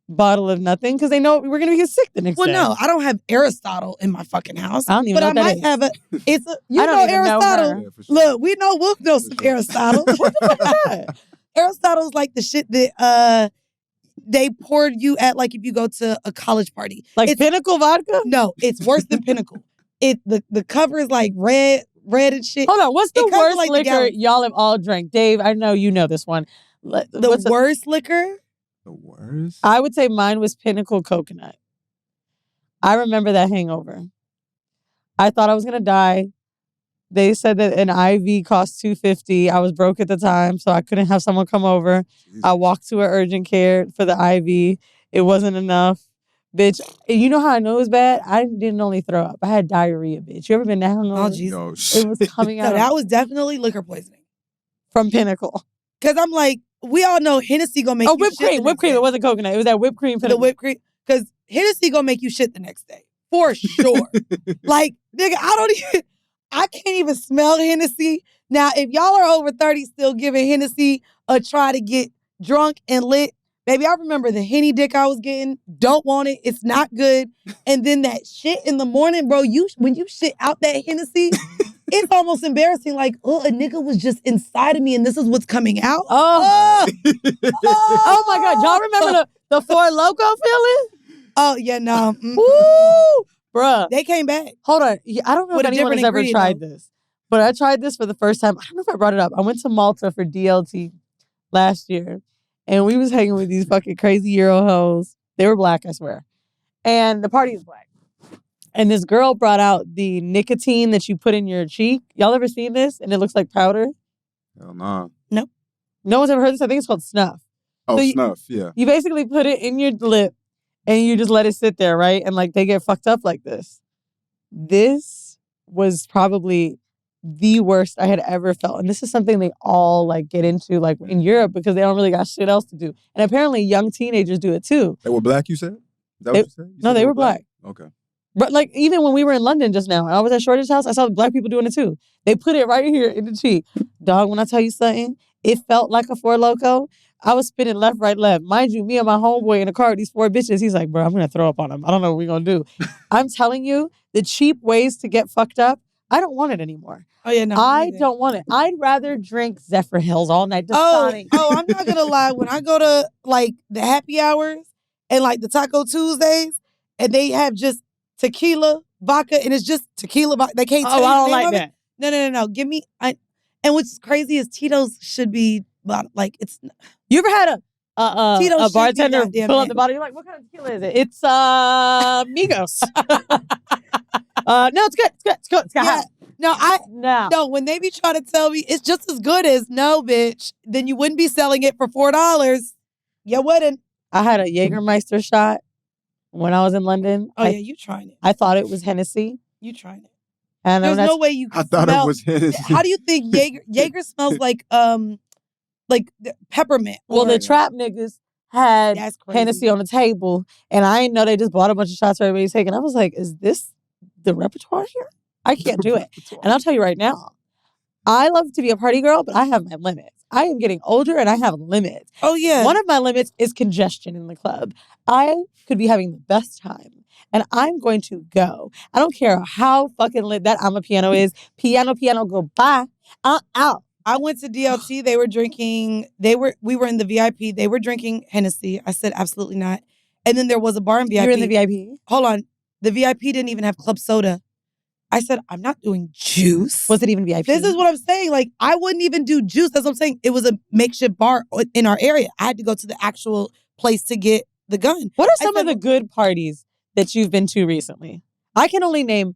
bottle of nothing because they know we're gonna get sick the next day. Well, no, I don't have Aristotle in my fucking house. I don't even know what that is. But I might have you know Aristotle. Yeah, for sure. Look, we know Wolf knows some Aristotle. What the fuck is that? Aristotle's like the shit that they poured you at like if you go to a college party. Like it's Pinnacle vodka? No, it's worse than Pinnacle. The cover is like red and shit. Hold on, what's the worst like liquor y'all have all drank? Dave, I know you know this one. The worst liquor? The worst? I would say mine was Pinnacle Coconut. I remember that hangover. I thought I was going to die. They said that an IV cost $250. I was broke at the time, so I couldn't have someone come over. Jesus. I walked to an urgent care for the IV. It wasn't enough. Bitch, you know how I know it was bad? I didn't only throw up. I had diarrhea, bitch. You ever been that hungover? Oh, Jesus. It was coming out. No, that was definitely liquor poisoning. From Pinnacle. Because I'm like, we all know Hennessy gonna make you whipped shit. Whipped cream. It wasn't coconut. It was that whipped cream. The whipped cream. Because Hennessy gonna make you shit the next day. For sure. Like, nigga, I can't even smell Hennessy. Now, if y'all are over 30 still giving Hennessy a try to get drunk and lit, baby, I remember the Henny dick I was getting. Don't want it. It's not good. And then that shit in the morning, bro, when you shit out that Hennessy, it's almost embarrassing. Like, a nigga was just inside of me and this is what's coming out. Oh my God. Y'all remember the Four Loko feeling? Oh, yeah, no. Woo! Bruh. They came back. Hold on. I don't know if anyone has ever tried this, but I tried this for the first time. I don't know if I brought it up. I went to Malta for DLT last year. And we was hanging with these fucking crazy Euro hoes. They were black, I swear. And the party is black. And this girl brought out the nicotine that you put in your cheek. Y'all ever seen this? And it looks like powder? Hell nah. Nope. No one's ever heard this? I think it's called snuff. Oh, So snuff, yeah. You basically put it in your lip and you just let it sit there, right? And like they get fucked up like this. This was probably the worst I had ever felt. And this is something they all like get into like in Europe because they don't really got shit else to do. And apparently young teenagers do it too. They were black, you said? Is that what you said? No, they were black. Okay. But like even when we were in London just now, and I was at Shorty's house, I saw black people doing it too. They put it right here in the cheek. Dog, when I tell you something, it felt like a Four Loko. I was spinning left, right, left. Mind you, me and my homeboy in the car with these 4 bitches. He's like, bro, I'm going to throw up on him. I don't know what we're going to do. I'm telling you, the cheap ways to get fucked up, I don't want it anymore. Oh, yeah, no. I don't want it. I'd rather drink Zephyr Hills all night. I'm not going to lie. When I go to, like, the happy hours and, like, the Taco Tuesdays, and they have just tequila, vodka, and it's just tequila, vodka. They can't tell you I don't the name like of that. it. No. Give me... And what's crazy is Tito's should be, like, it's... You ever had a bartender fill up the bottle? You're like, what kind of tequila is it? It's Migos. No, it's good. It's good. It's got No, when they be trying to tell me it's just as good as, no, bitch, then you wouldn't be selling it for $4. You wouldn't. I had a Jägermeister shot when I was in London. Oh, yeah, you trying it. I thought it was Hennessy. You trying it. And there's no way you can I thought it was Hennessy. How do you think Jaeger smells like peppermint? Well, the trap niggas had Hennessy on the table, and I didn't know they just bought a bunch of shots for everybody to take. And I was like, is this the repertoire here? I can't do it. And I'll tell you right now, I love to be a party girl, but I have my limits. I am getting older and I have limits. Oh, yeah. One of my limits is congestion in the club. I could be having the best time, and I'm going to go. I don't care how fucking lit that I'm a piano is. Piano, goodbye. I'm out. I went to DLT. They were drinking. We were in the VIP. They were drinking Hennessy. I said, absolutely not. And then there was a bar in VIP. You were in the VIP? Hold on. The VIP didn't even have club soda. I said, I'm not doing juice. Was it even VIP? This is what I'm saying. Like, I wouldn't even do juice. That's what I'm saying. It was a makeshift bar in our area. I had to go to the actual place to get the gun. What are some of the good parties that you've been to recently? I can only name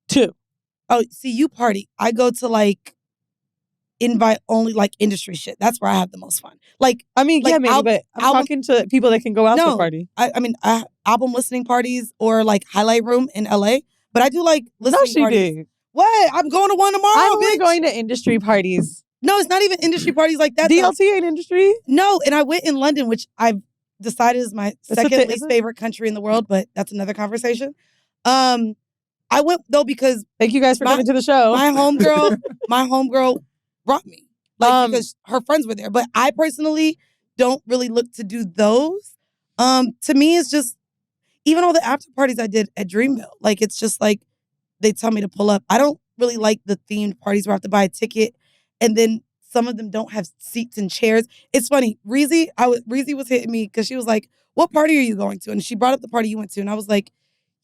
2. Oh, see, you party. I go to, like, invite only, like, industry shit. That's where I have the most fun. Like, I mean, like, yeah, maybe, but I'm talking to people that can go out to a party. I mean, album listening parties or, like, highlight room in LA. But I do, like, listening parties. Did. What? I'm going to one tomorrow, I'm only going to industry parties. No, it's not even industry parties like that. DLT ain't industry? No, and I went in London, which I've decided is my second least favorite country in the world, but that's another conversation. I went, though, because... Thank you guys for coming to the show. My homegirl brought me. Like, because her friends were there. But I personally don't really look to do those. To me, it's just... Even all the after parties I did at Dreamville, like, it's just like they tell me to pull up. I don't really like the themed parties where I have to buy a ticket, and then some of them don't have seats and chairs. It's funny. Weezy was hitting me because she was like, what party are you going to? And she brought up the party you went to, and I was like,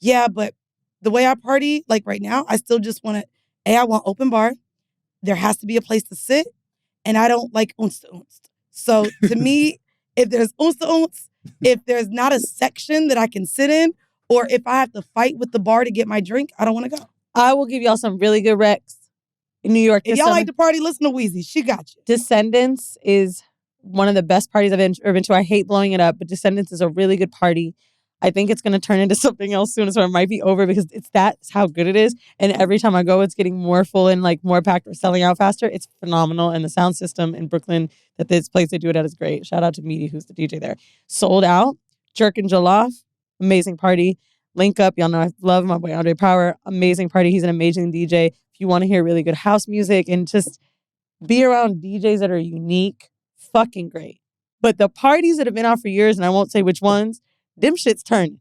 yeah, but the way I party, like right now, I still just want to, I want open bar. There has to be a place to sit, and I don't like oonst. So to me, if there's oonst, if there's not a section that I can sit in, or if I have to fight with the bar to get my drink, I don't want to go. I will give y'all some really good recs in New York. If y'all like to party, listen to Weezy. She got you. Descendants is one of the best parties I've ever been to. I hate blowing it up, but Descendants is a really good party. I think it's going to turn into something else soon, so it might be over because that's how good it is. And every time I go, it's getting more full and like more packed or selling out faster. It's phenomenal. And the sound system in Brooklyn that this place they do it at is great. Shout out to Mandii, who's the DJ there. Sold Out, Jerk and Jollof, amazing party. Link Up, y'all know I love my boy Andre Power. Amazing party. He's an amazing DJ. If you want to hear really good house music and just be around DJs that are unique, fucking great. But the parties that have been out for years, and I won't say which ones, them shit's turning.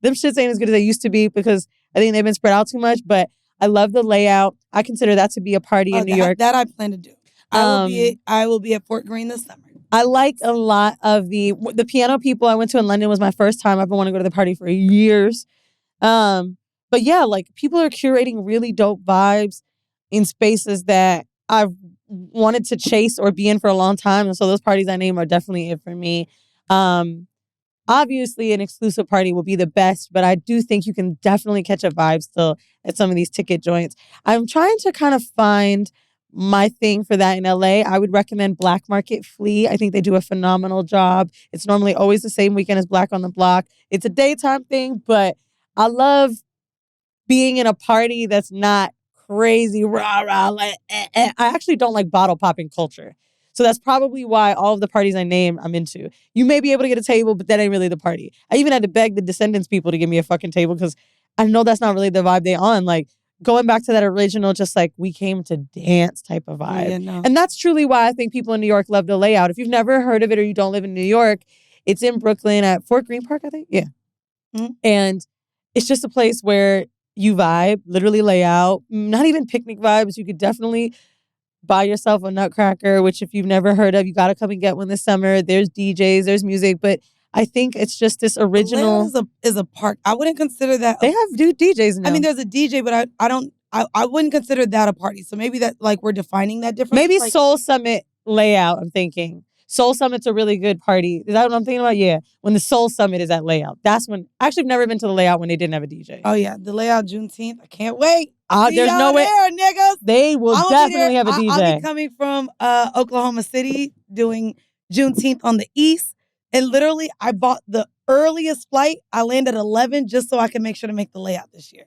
Them shits ain't as good as they used to be because I think they've been spread out too much, but I love the layout. I consider that to be a party in New York. That I plan to do. I will be at Fort Greene this summer. I like a lot of the piano people I went to in London was my first time. I've been wanting to go to the party for years. But yeah, like people are curating really dope vibes in spaces that I've wanted to chase or be in for a long time. And so those parties I name are definitely it for me. Obviously, an exclusive party will be the best, but I do think you can definitely catch a vibe still at some of these ticket joints. I'm trying to kind of find my thing for that in LA. I would recommend Black Market Flea. I think they do a phenomenal job. It's normally always the same weekend as Black on the Block. It's a daytime thing, but I love being in a party that's not crazy rah rah. Like, I actually don't like bottle popping culture. So that's probably why all of the parties I named I'm into. You may be able to get a table, but that ain't really the party. I even had to beg the Descendants people to give me a fucking table because I know that's not really the vibe they on. Like going back to that original, just like we came to dance type of vibe. Yeah, no. And that's truly why I think people in New York love the Layout. If you've never heard of it or you don't live in New York, it's in Brooklyn at Fort Greene Park, I think. Yeah. Mhm. And it's just a place where you vibe, literally lay out, not even picnic vibes. You could definitely buy yourself a nutcracker, which if you've never heard of, you got to come and get one this summer. There's DJs, there's music, but I think it's just this original. Atlanta is a park. I wouldn't consider that. They have DJs now. I mean, there's a DJ, but I wouldn't consider that a party. So maybe that like we're defining that differently. Maybe like, Soul Summit Layout, I'm thinking. Soul Summit's a really good party. Is that what I'm thinking about? Yeah. When the Soul Summit is at Layout. That's when, actually I've never been to the Layout when they didn't have a DJ. Oh yeah, the Layout Juneteenth. I can't wait. There's no way. There, niggas. They will definitely have a DJ. I'll be coming from Oklahoma City doing Juneteenth on the East. And literally, I bought the earliest flight. I landed at 11 just so I could make sure to make the Layout this year.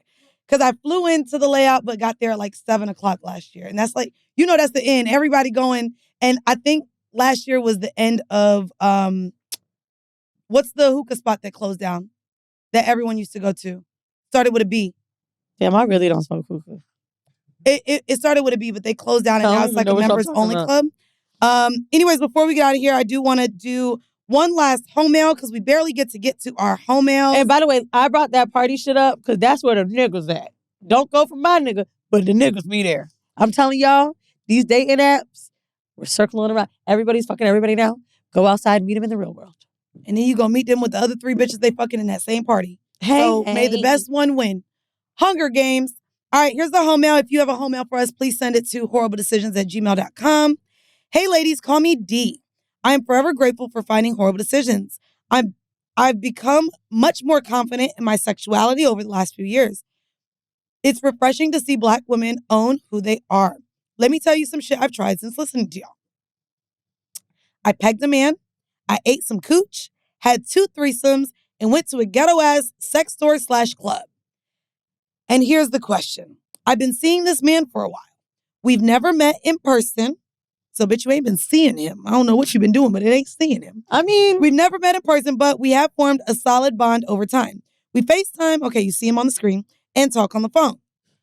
Because I flew into the Layout but got there at like 7 o'clock last year. And that's like, that's the end. Everybody going. And I think last year was the end of, what's the hookah spot that closed down that everyone used to go to? Started with a B. Damn, I really don't smoke hookah. It started with a B, but they closed down and now it's like a members only club. Anyways, before we get out of here, I do want to do one last Heauxmail because we barely get to our Heauxmail. And by the way, I brought that party shit up because that's where the niggas at. Don't go for my nigga, but the niggas be there. I'm telling y'all, these dating apps, we're circling around. Everybody's fucking everybody now. Go outside and meet them in the real world. And then you go meet them with the other 3 bitches they fucking in that same party. So may the best one win. Hunger Games. All right, here's the Heauxmail. If you have a Heauxmail for us, please send it to horribledecisions@gmail.com. Hey, ladies, call me D. I am forever grateful for finding horrible decisions. I've become much more confident in my sexuality over the last few years. It's refreshing to see Black women own who they are. Let me tell you some shit I've tried since listening to y'all. I pegged a man, I ate some cooch, had 2 threesomes, and went to a ghetto-ass sex store/club. And here's the question. I've been seeing this man for a while. We've never met in person. So, bitch, you ain't been seeing him. I don't know what you've been doing, but it ain't seeing him. I mean, we've never met in person, but we have formed a solid bond over time. We FaceTime. Okay, you see him on the screen and talk on the phone.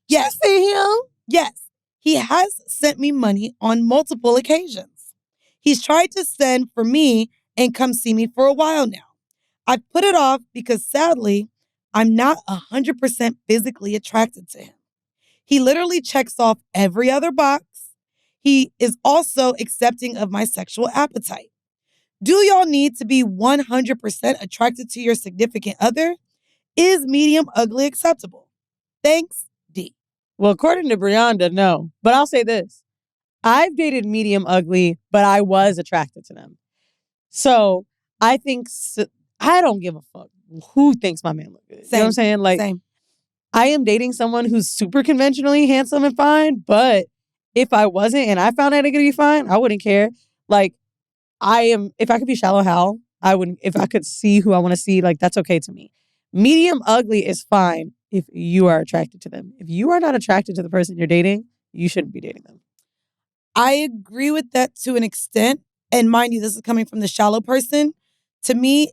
Yes. You see him? Yes. He has sent me money on multiple occasions. He's tried to send for me and come see me for a while now. I've put it off because sadly, I'm not 100% physically attracted to him. He literally checks off every other box. He is also accepting of my sexual appetite. Do y'all need to be 100% attracted to your significant other? Is medium ugly acceptable? Thanks, D. Well, according to Brianda, no. But I'll say this. I've dated medium ugly, but I was attracted to them. So I think, I don't give a fuck who thinks my man look good. Same. You know what I'm saying? Like, Same. I am dating someone who's super conventionally handsome and fine, but if I wasn't and I found out it could be fine, I wouldn't care. Like, if I could be shallow Hal, I wouldn't, if I could see who I want to see, like, that's okay to me. Medium ugly is fine if you are attracted to them. If you are not attracted to the person you're dating, you shouldn't be dating them. I agree with that to an extent. And mind you, this is coming from the shallow person. To me,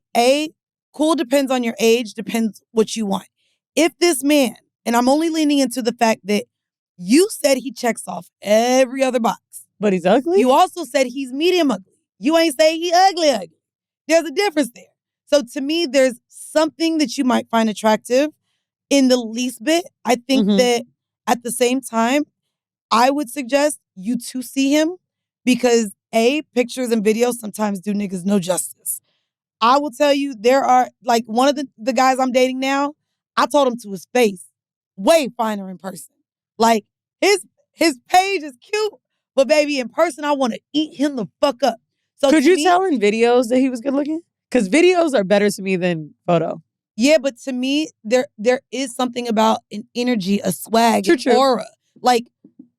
cool depends on your age, depends what you want. If this man, and I'm only leaning into the fact that you said he checks off every other box. But he's ugly? You also said he's medium ugly. You ain't say he ugly. There's a difference there. So to me, there's something that you might find attractive in the least bit. I think that at the same time, I would suggest you to see him because pictures and videos sometimes do niggas no justice. I will tell you, there are, like, one of the guys I'm dating now, I told him to his face, way finer in person. Like, his page is cute, but baby, in person, I want to eat him the fuck up. So could you tell in videos that he was good looking? Because videos are better to me than photo. Yeah, but to me, there is something about an energy, a swag, an aura. Like,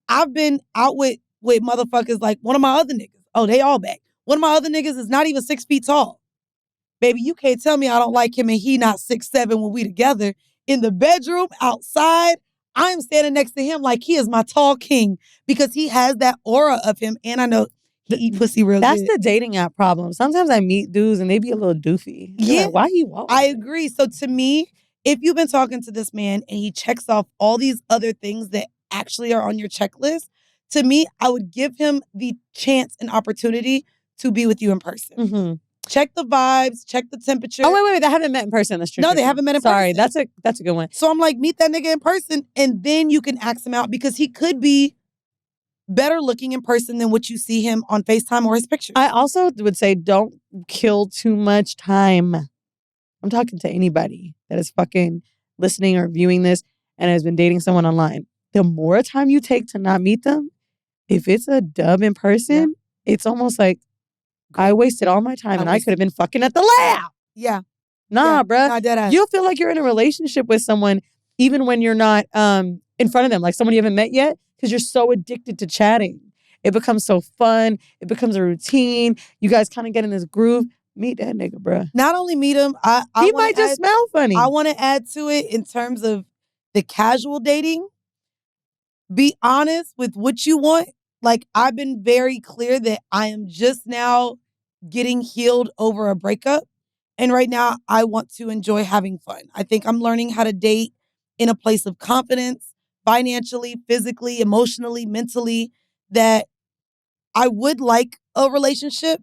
I've been out with with motherfuckers like one of my other niggas. Oh, they all back. One of my other niggas is not even 6 feet tall. Baby, you can't tell me I don't like him and he not 6'7" when we together. In the bedroom, outside, I'm standing next to him like he is my tall king because he has that aura of him. And I know he eat pussy real That's good. the dating app problem. Sometimes I meet dudes and they be a little doofy. You're Yeah. like, why he walk? I agree. So to me, if you've been talking to this man and he checks off all these other things that actually are on your checklist, to me, I would give him the chance and opportunity to be with you in person. Mm-hmm. Check the vibes, check the temperature. Oh, wait. They haven't met in person. That's true. No, they haven't met in Sorry, person. that's a good one. So I'm like, meet that nigga in person and then you can ask him out because he could be better looking in person than what you see him on FaceTime or his pictures. I also would say don't kill too much time. I'm talking to anybody that is fucking listening or viewing this and has been dating someone online. The more time you take to not meet them, if it's a dub in person, it's almost like I wasted all my time and I could have been fucking at the lab. Yeah. Nah, bruh. Nah, dead ass. You'll feel like you're in a relationship with someone even when you're not in front of them, like someone you haven't met yet, because you're so addicted to chatting. It becomes so fun. It becomes a routine. You guys kind of get in this groove. Meet that nigga, bruh. Not only meet him, He might just smell funny. I want to add to it in terms of the casual dating. Be honest with what you want. Like, I've been very clear that I am just now getting healed over a breakup. And right now, I want to enjoy having fun. I think I'm learning how to date in a place of confidence, financially, physically, emotionally, mentally, that I would like a relationship,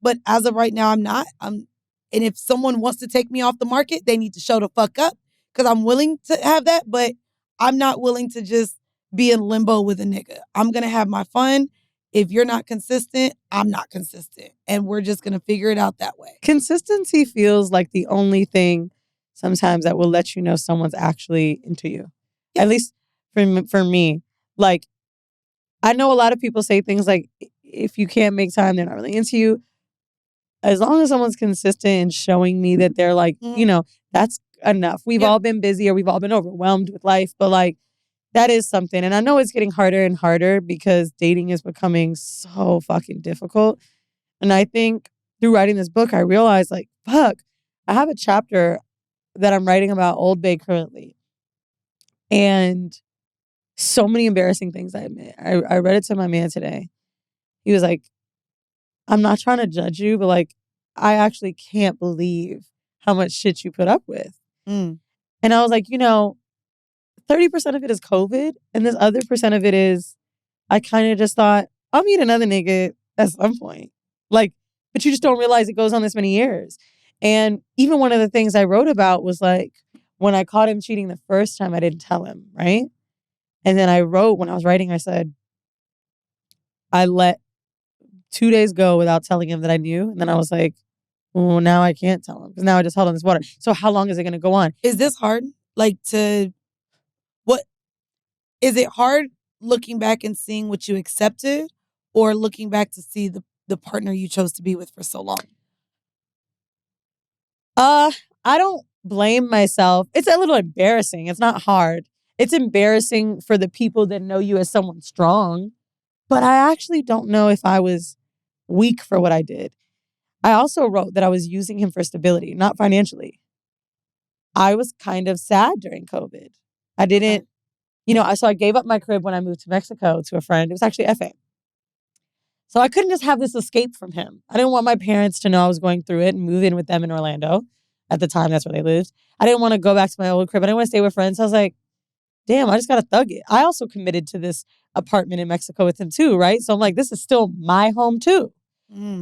but as of right now, I'm not. And if someone wants to take me off the market, they need to show the fuck up because I'm willing to have that, but I'm not willing to just be in limbo with a nigga. I'm going to have my fun. If you're not consistent, I'm not consistent. And we're just going to figure it out that way. Consistency feels like the only thing sometimes that will let you know someone's actually into you. Yeah. At least for me. Like, I know a lot of people say things like, if you can't make time, they're not really into you. As long as someone's consistent in showing me that they're like, that's enough. We've all been busy or we've all been overwhelmed with life. But like, that is something. And I know it's getting harder and harder because dating is becoming so fucking difficult. And I think through writing this book, I realized like, fuck, I have a chapter that I'm writing about Old Bay currently. And so many embarrassing things I admit. I read it to my man today. He was like, I'm not trying to judge you, but like, I actually can't believe how much shit you put up with. And I was like, 30% of it is COVID, and this other percent of it is I kind of just thought, I'll meet another nigga at some point. Like, but you just don't realize it goes on this many years. And even one of the things I wrote about was like, when I caught him cheating the first time, I didn't tell him, right? And then I wrote, when I was writing, I said, I let 2 days go without telling him that I knew. And then I was like, well, now I can't tell him because now I just held on this water. So how long is it going to go on? Is this hard? Like is it hard looking back and seeing what you accepted or looking back to see the partner you chose to be with for so long? I don't blame myself. It's a little embarrassing. It's not hard. It's embarrassing for the people that know you as someone strong. But I actually don't know if I was weak for what I did. I also wrote that I was using him for stability, not financially. I was kind of sad during COVID. I didn't, so I gave up my crib when I moved to Mexico to a friend. It was actually FA. So I couldn't just have this escape from him. I didn't want my parents to know I was going through it and move in with them in Orlando. At the time, that's where they lived. I didn't want to go back to my old crib. I didn't want to stay with friends. So I was like, damn, I just got to thug it. I also committed to this apartment in Mexico with him too, right? So I'm like, this is still my home too.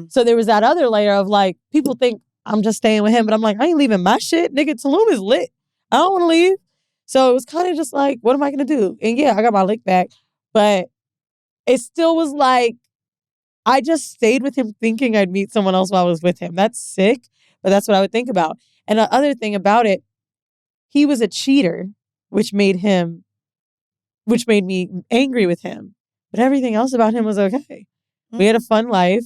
So there was that other layer of like, people think I'm just staying with him, but I'm like, I ain't leaving my shit. Nigga, Tulum is lit. I don't want to leave. So it was kind of just like, what am I going to do? And yeah, I got my lick back. But it still was like, I just stayed with him thinking I'd meet someone else while I was with him. That's sick, but that's what I would think about. And the other thing about it, he was a cheater, which made me angry with him. But everything else about him was okay. We had a fun life.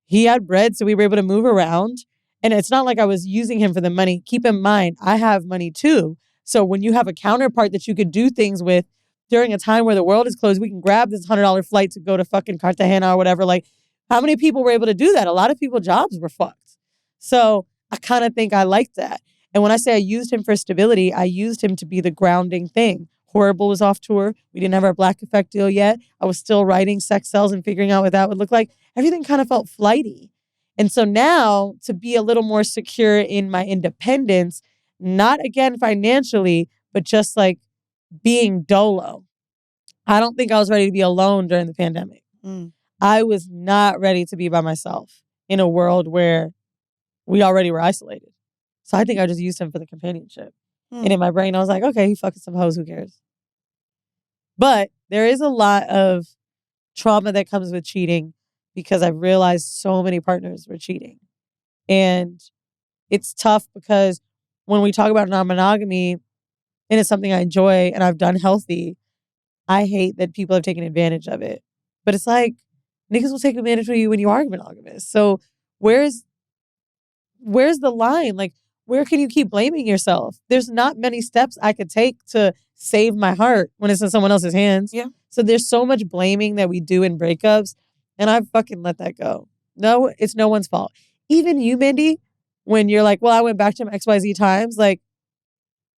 He had bread, so we were able to move around. And it's not like I was using him for the money. Keep in mind, I have money too. So when you have a counterpart that you could do things with, during a time where the world is closed, we can grab this $100 flight to go to fucking Cartagena or whatever. Like, how many people were able to do that? A lot of people, jobs were fucked. So I kind of think I liked that. And when I say I used him for stability, I used him to be the grounding thing. Horrible was off tour. We didn't have our Black Effect deal yet. I was still writing Sex Cells and figuring out what that would look like. Everything kind of felt flighty. And so now to be a little more secure in my independence, not again financially, but just like being dolo. I don't think I was ready to be alone during the pandemic. I was not ready to be by myself in a world where we already were isolated. So I think I just used him for the companionship. And in my brain, I was like, okay, he fucking some hoes, who cares? But there is a lot of trauma that comes with cheating because I've realized so many partners were cheating. And it's tough because when we talk about non-monogamy, and it's something I enjoy and I've done healthy, I hate that people have taken advantage of it. But it's like, niggas will take advantage of you when you are monogamous. So where's the line? Like, where can you keep blaming yourself? There's not many steps I could take to save my heart when it's in someone else's hands. Yeah. So there's so much blaming that we do in breakups, and I fucking let that go. No, it's no one's fault. Even you, Mandii, when you're like, well, I went back to him XYZ times, like,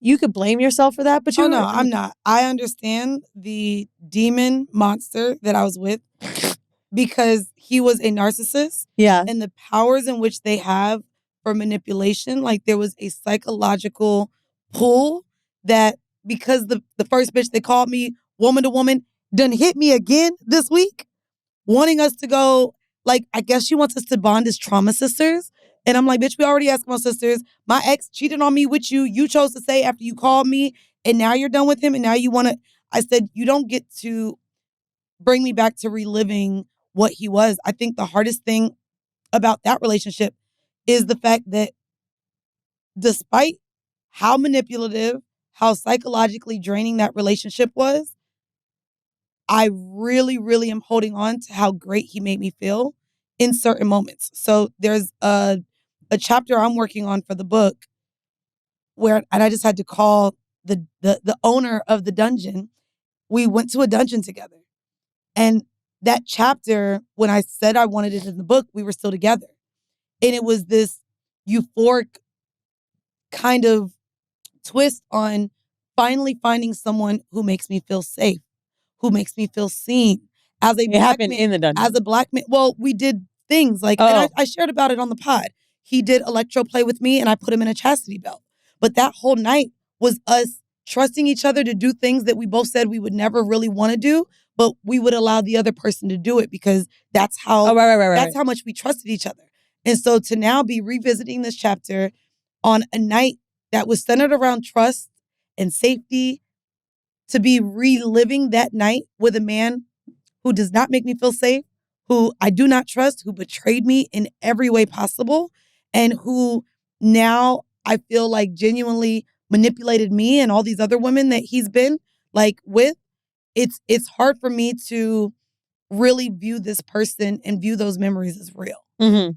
you could blame yourself for that, but you... Oh, no, I'm not. I understand the demon monster that I was with because he was a narcissist. Yeah. And the powers in which they have for manipulation, like there was a psychological pull that because the first bitch they called me woman to woman done hit me again this week, wanting us to go, like, I guess she wants us to bond as trauma sisters. And I'm like, bitch, we already Eskimo sisters. My ex cheated on me with you. You chose to say after you called me, and now you're done with him, and now you want to... I said, you don't get to bring me back to reliving what he was. I think the hardest thing about that relationship is the fact that despite how manipulative, how psychologically draining that relationship was, I really, really am holding on to how great he made me feel in certain moments. So there's a chapter I'm working on for the book and I just had to call the owner of the dungeon. We went to a dungeon together. And that chapter, when I said I wanted it in the book, we were still together. And it was this euphoric kind of twist on finally finding someone who makes me feel safe, who makes me feel seen. It happened in the dungeon. As a Black man. Well, we did things like, and I shared about it on the pod. He did electroplay with me and I put him in a chastity belt. But that whole night was us trusting each other to do things that we both said we would never really want to do, but we would allow the other person to do it because that's how that's how much we trusted each other. And so to now be revisiting this chapter on a night that was centered around trust and safety, to be reliving that night with a man who does not make me feel safe, who I do not trust, who betrayed me in every way possible, and who now I feel like genuinely manipulated me and all these other women that he's been like with. It's hard for me to really view this person and view those memories as real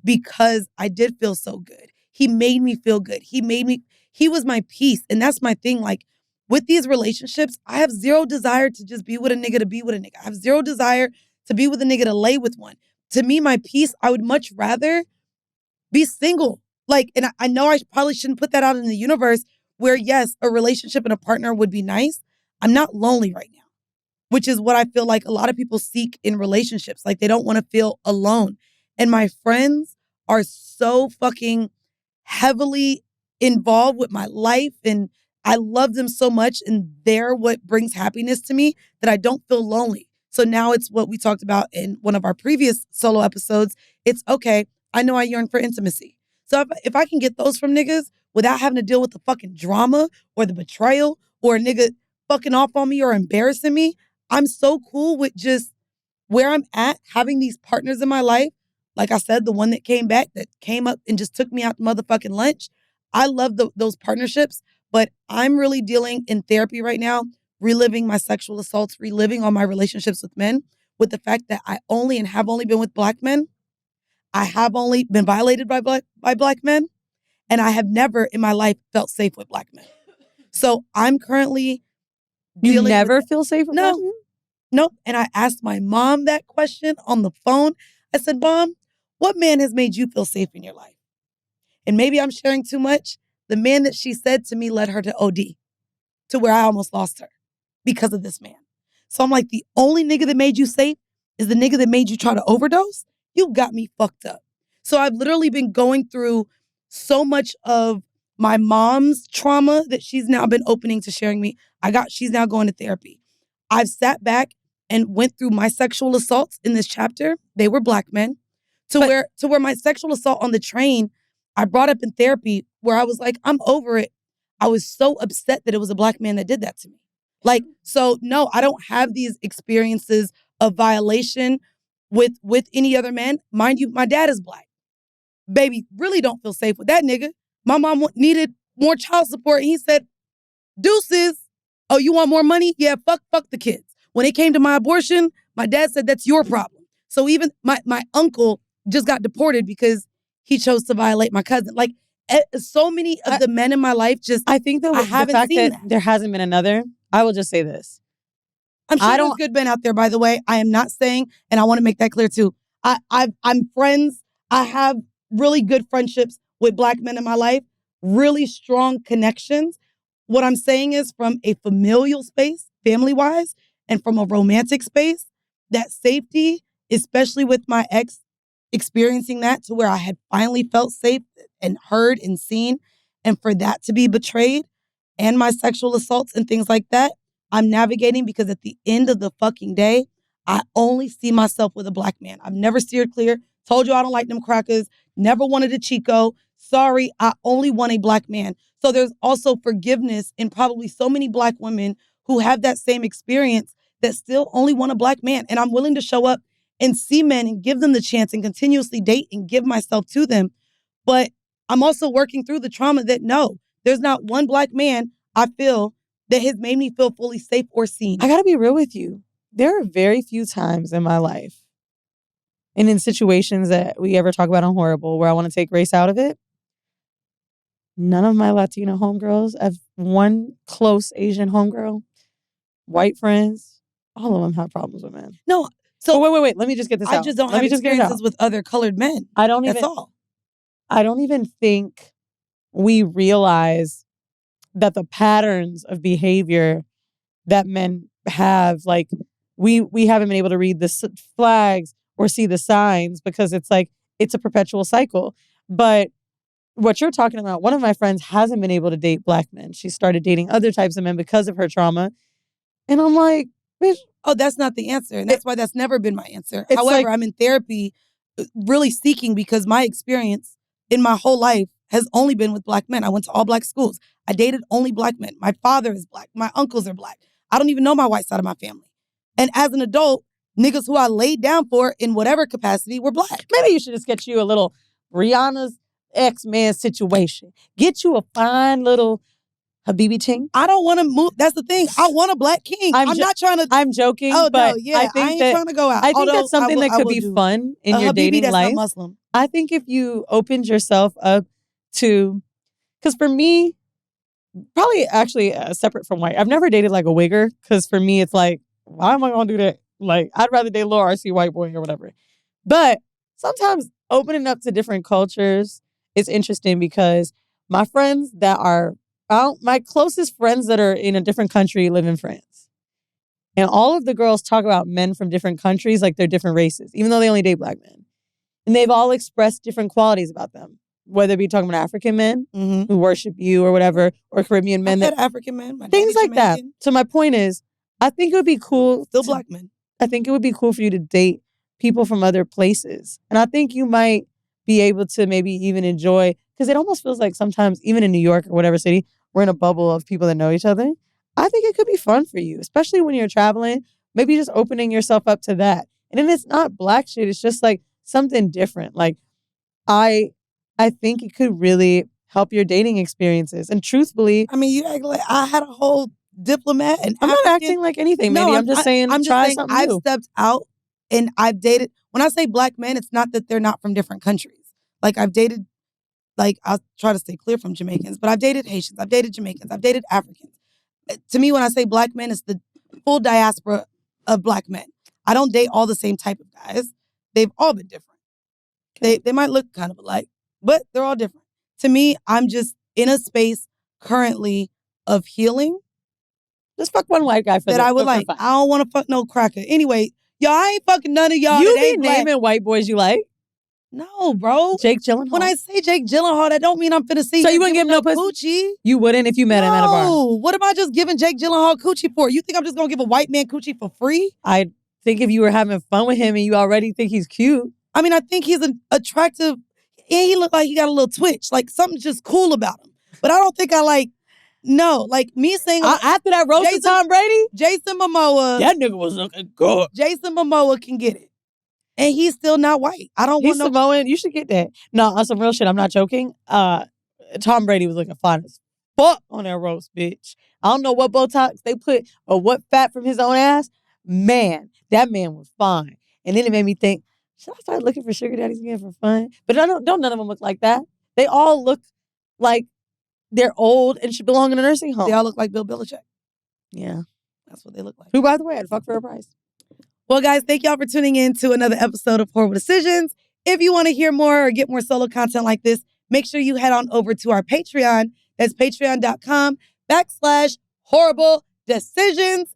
because I did feel so good. He made me feel good. He was my peace. And that's my thing. Like with these relationships, I have zero desire to just be with a nigga to be with a nigga. I have zero desire to be with a nigga to lay with one. To me, my peace, I would much rather be single. Like, and I know I probably shouldn't put that out in the universe where, yes, a relationship and a partner would be nice. I'm not lonely right now, which is what I feel like a lot of people seek in relationships. Like they don't want to feel alone. And my friends are so fucking heavily involved with my life and I love them so much and they're what brings happiness to me that I don't feel lonely. So now it's what we talked about in one of our previous solo episodes. It's okay, I know I yearn for intimacy. So if I can get those from niggas without having to deal with the fucking drama or the betrayal or a nigga fucking off on me or embarrassing me, I'm so cool with just where I'm at, having these partners in my life. Like I said, the one that came back, that came up and just took me out to motherfucking lunch. I love those partnerships, but I'm really dealing in therapy right now, reliving my sexual assaults, reliving all my relationships with men, with the fact that I only and have only been with Black men. I have only been violated by Black men, and I have never in my life felt safe with Black men. So I'm currently You dealing never with feel safe with No. black men? Nope. And I asked my mom that question on the phone. I said, Mom, what man has made you feel safe in your life? And maybe I'm sharing too much. The man that she said to me led her to OD, to where I almost lost her because of this man. So I'm like, the only nigga that made you safe is the nigga that made you try to overdose? You got me fucked up. So I've literally been going through so much of my mom's trauma that she's now been opening to sharing me. She's now going to therapy. I've sat back and went through my sexual assaults in this chapter. They were black men. To where my sexual assault on the train, I brought up in therapy where I was like, I'm over it. I was so upset that it was a black man that did that to me. Like, so no, I don't have these experiences of violation with any other man. Mind you, my dad is black. Baby, really don't feel safe with that nigga. My mom needed more child support. And he said, deuces. Oh, you want more money? Yeah, fuck the kids. When it came to my abortion, my dad said, that's your problem. So even my uncle just got deported because he chose to violate my cousin. Like, so many of the men in my life I think the haven't fact seen that there hasn't been another, I will just say this. I'm sure there's good men out there, by the way. I am not saying, and I want to make that clear too. I'm friends. I have really good friendships with black men in my life, really strong connections. What I'm saying is from a familial space, family-wise, and from a romantic space, that safety, especially with my ex experiencing that to where I had finally felt safe and heard and seen, and for that to be betrayed and my sexual assaults and things like that, I'm navigating because at the end of the fucking day, I only see myself with a black man. I've never steered clear. Told you I don't like them crackers. Never wanted a Chico. Sorry, I only want a black man. So there's also forgiveness in probably so many black women who have that same experience that still only want a black man. And I'm willing to show up and see men and give them the chance and continuously date and give myself to them. But I'm also working through the trauma that no, there's not one black man I feel that has made me feel fully safe or seen. I gotta be real with you. There are very few times in my life and in situations that we ever talk about on Horrible where I want to take race out of it. None of my Latino homegirls, I have one close Asian homegirl, white friends, all of them have problems with men. No, so wait. Let me just get this out. I just don't have experiences with other colored men. That's all. I don't even think we realize that the patterns of behavior that men have, like we haven't been able to read the flags or see the signs because it's like it's a perpetual cycle. But what you're talking about, one of my friends hasn't been able to date black men. She started dating other types of men because of her trauma. And I'm like, bitch. Oh, that's not the answer. And that's why that's never been my answer. However, I'm in therapy really seeking because my experience in my whole life has only been with black men. I went to all black schools. I dated only black men. My father is black. My uncles are black. I don't even know my white side of my family. And as an adult, niggas who I laid down for in whatever capacity were black. Maybe you should just get you a little Rihanna's ex-man situation. Get you a fine little Habibi ting. I don't want to move. That's the thing. I want a black king. I'm not trying to. I'm joking. Oh, but no, yeah. I ain't trying to go out. I think that's something that could be fun in your dating that's life. Not Muslim. I think if you opened yourself up to, because for me, probably actually separate from white, I've never dated like a wigger because for me it's like, why am I going to do that? Like, I'd rather date a little RC white boy or whatever. But sometimes opening up to different cultures is interesting because my friends that are my closest friends that are in a different country live in France. And all of the girls talk about men from different countries like they're different races, even though they only date black men. And they've all expressed different qualities about them, whether it be talking about African men who worship you or whatever, or Caribbean men. I've had African men. Things like that. So my point is, I think it would be cool. Still black men. I think it would be cool for you to date people from other places. And I think you might be able to maybe even enjoy, because it almost feels like sometimes, even in New York or whatever city, we're in a bubble of people that know each other. I think it could be fun for you, especially when you're traveling, maybe just opening yourself up to that. And then it's not black shit. It's just like something different. Like I think it could really help your dating experiences. And truthfully, I mean, you act like I had a whole diplomat and I'm not acting like anything. Maybe I'm just saying try something new. I've stepped out and I've dated. When I say black men, it's not that they're not from different countries. Like I've dated, like I'll try to stay clear from Jamaicans, but I've dated Haitians, I've dated Jamaicans, I've dated Africans. to me, when I say black men, it's the full diaspora of black men. I don't date all the same type of guys. They've all been different. They might look kind of alike, but they're all different. To me, I'm just in a space currently of healing. Just fuck one white guy for that I would like. fun. I don't want to fuck no cracker. Anyway, y'all, I ain't fucking none of y'all. You that be ain't naming black. white boys you like? No, bro. Jake Gyllenhaal. When I say Jake Gyllenhaal, that don't mean I'm finna see. So you wouldn't give him no coochie? You wouldn't if you met him at a bar. No. What am I just giving Jake Gyllenhaal coochie for? You think I'm just gonna give a white man coochie for free? I think if you were having fun with him and you already think he's cute. I mean, I think he's an attractive. And he looked like he got a little twitch. Like something's just cool about him. But I don't think I like. No, like me saying after that roast of Tom Brady, Jason Momoa. That nigga was looking good. Jason Momoa can get it. And he's still not white. I don't He's want no. Samoan. You should get that. No, on some real shit. I'm not joking. Tom Brady was looking fine as fuck on that roast, bitch. I don't know what Botox they put or what fat from his own ass. Man, that man was fine. And then it made me think, should I start looking for sugar daddies again for fun? But don't none of them look like that. They all look like they're old and should belong in a nursing home. They all look like Bill Belichick. Yeah. That's what they look like. Who, by the way, I'd fuck for a price. Well, guys, thank y'all for tuning in to another episode of Horrible Decisions. If you want to hear more or get more solo content like this, make sure you head on over to our Patreon. That's patreon.com/horrible decisions.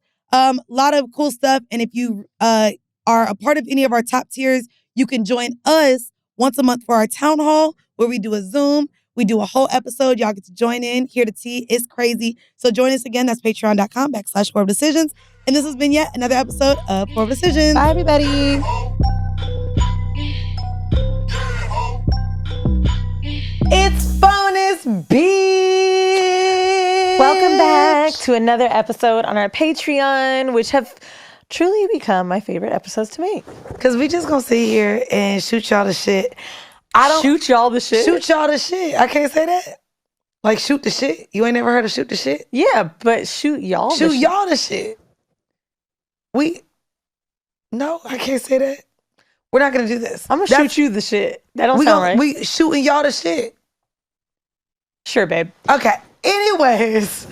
Lot of cool stuff. And if you are a part of any of our top tiers, you can join us once a month for our town hall where we do a Zoom. We do a whole episode. Y'all get to join in, hear the tea. It's crazy. So join us again. That's patreon.com/horrible decisions. And this has been yet another episode of Horrible Decisions. Bye, everybody. It's bonus B. Welcome back to another episode on our Patreon, which have truly become my favorite episodes to make. Because we just gonna sit here and shoot y'all the shit. Shoot y'all the shit? Shoot y'all the shit. I can't say that. Like shoot the shit. You ain't never heard of shoot the shit? Yeah, but shoot y'all the shit. Shoot y'all the shit. No, I can't say that. We're not gonna do this. I'm gonna shoot you the shit. That don't sound right. We shooting y'all the shit. Sure, babe. Okay. Anyways,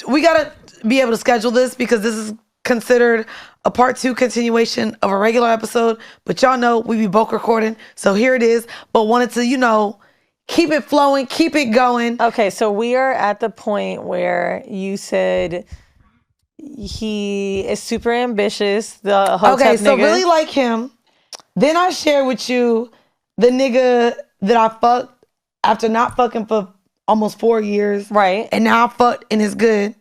we gotta be able to schedule this because this is considered a part 2 continuation of a regular episode. But y'all know we be bulk recording, so here it is. But wanted to, keep it flowing, keep it going. Okay, so we are at the point where you said he is super ambitious. The okay, so really like him. Then I shared with you the nigga that I fucked after not fucking for almost 4 years. Right. And now I fucked and it's good.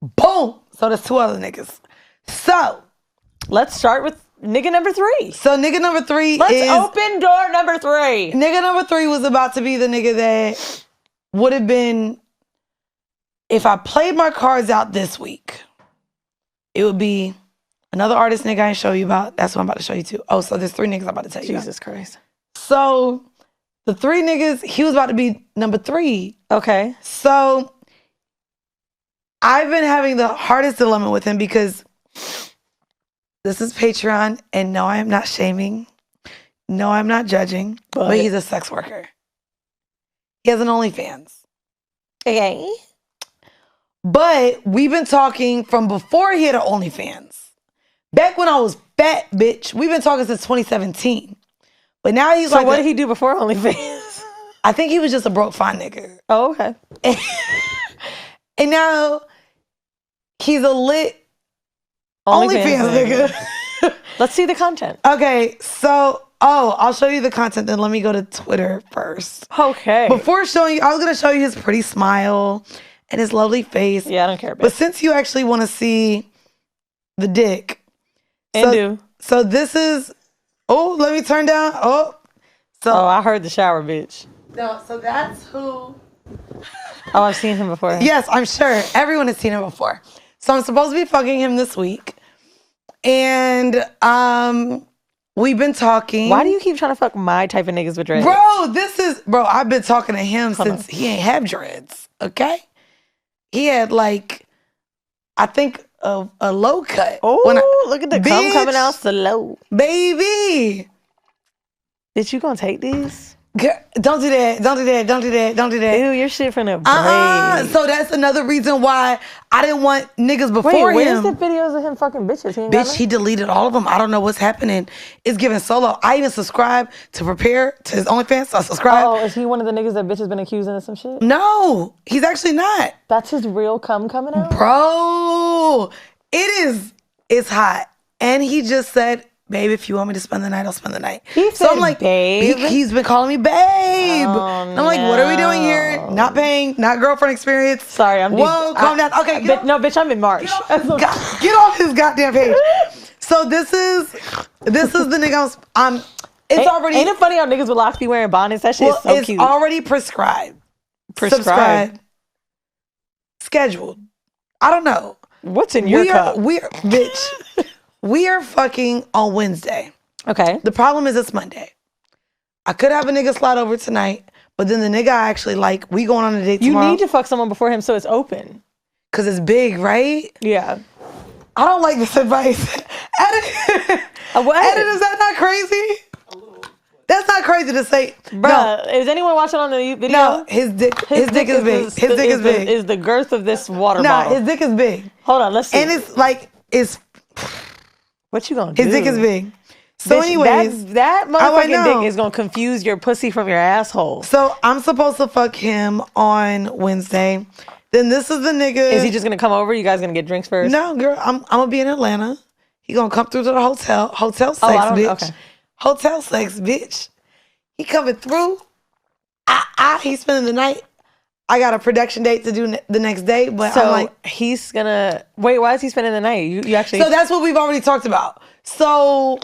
Boom. So there's 2 other niggas. So let's start with nigga number 3. So nigga number 3 Let's open door number 3. Nigga number 3 was about to be the nigga that would have been, if I played my cards out this week, it would be another artist nigga I ain't show you about. That's what I'm about to show you too. Oh, so there's 3 niggas I'm about to tell you Jesus Christ. So the 3 niggas, he was about to be number 3. Okay. So I've been having the hardest dilemma with him because this is Patreon, and no, I am not shaming. No, I'm not judging. But he's a sex worker. He has an OnlyFans. Okay. But we've been talking from before he had an OnlyFans. Back when I was fat, bitch. We've been talking since 2017. But now he's so what did he do before OnlyFans? I think he was just a broke fine nigga. Oh, okay. And now he's a lit OnlyFans nigga. Let's see the content. Okay, so, I'll show you the content, then let me go to Twitter first. Okay. Before showing you, I was going to show you his pretty smile and his lovely face. Yeah, I don't care about it. But since you actually want to see the dick. So this is, let me turn down. I heard the shower, bitch. No, so that's who. I've seen him before. Yes, I'm sure. Everyone has seen him before. So I'm supposed to be fucking him this week. And we've been talking. Why do you keep trying to fuck my type of niggas with dreads? Bro, I've been talking to him since he ain't have dreads, okay? He had I think a low cut. Oh, look at the cum coming out slow. Baby. Bitch, you gonna take these? Girl, don't do that. Don't do that. Don't do that. Don't do that. Ew, your shit finna break. So that's another reason why I didn't want niggas before Wait, where's him. the videos of him fucking bitches? He ain't got Bitch, none? he deleted all of them. I don't know what's happening. It's giving solo. I even subscribe to prepare to his OnlyFans. So I subscribe. Oh, is he one of the niggas that bitches been accusing of some shit? No, he's actually not. That's his real cum coming out? Bro, it's hot. And he just said, babe, if you want me to spend the night, I'll spend the night. He So said, I'm like, babe? He's been calling me babe. And I'm like, what are we doing here? Not paying, not girlfriend experience. Sorry, I'm Whoa, calm down. Okay, no, bitch, I'm in March. get off his goddamn page. So this is the nigga I'm it's already. Ain't it funny how niggas with locks be wearing bonnets? That shit is so it's cute. already prescribed. Subscribed. Scheduled. I don't know. What's in your cup? Bitch. We are fucking on Wednesday. Okay. The problem is it's Monday. I could have a nigga slide over tonight, but then the nigga I actually like, we going on a date tomorrow. You need to fuck someone before him so it's open. Cause it's big, right? Yeah. I don't like this advice. Edit. Edit, is that not crazy? That's not crazy to say. Bruh, is anyone watching on the video? No, his dick is big. His dick is big. Is the girth of this water bottle. His dick is big. Hold on, let's see. And it's like, what you gonna do? His dick is big. So bitch, anyways. that motherfucking dick is gonna confuse your pussy from your asshole. So I'm supposed to fuck him on Wednesday. Then this is the nigga. Is he just gonna come over? You guys gonna get drinks first? No, girl, I'm gonna be in Atlanta. He gonna come through to the hotel. Hotel sex, bitch. Okay. Hotel sex, bitch. He coming through. He's spending the night. I got a production date to do the next day, but so I'm like, he's gonna wait. Why is he spending the night? You actually. So that's what we've already talked about. So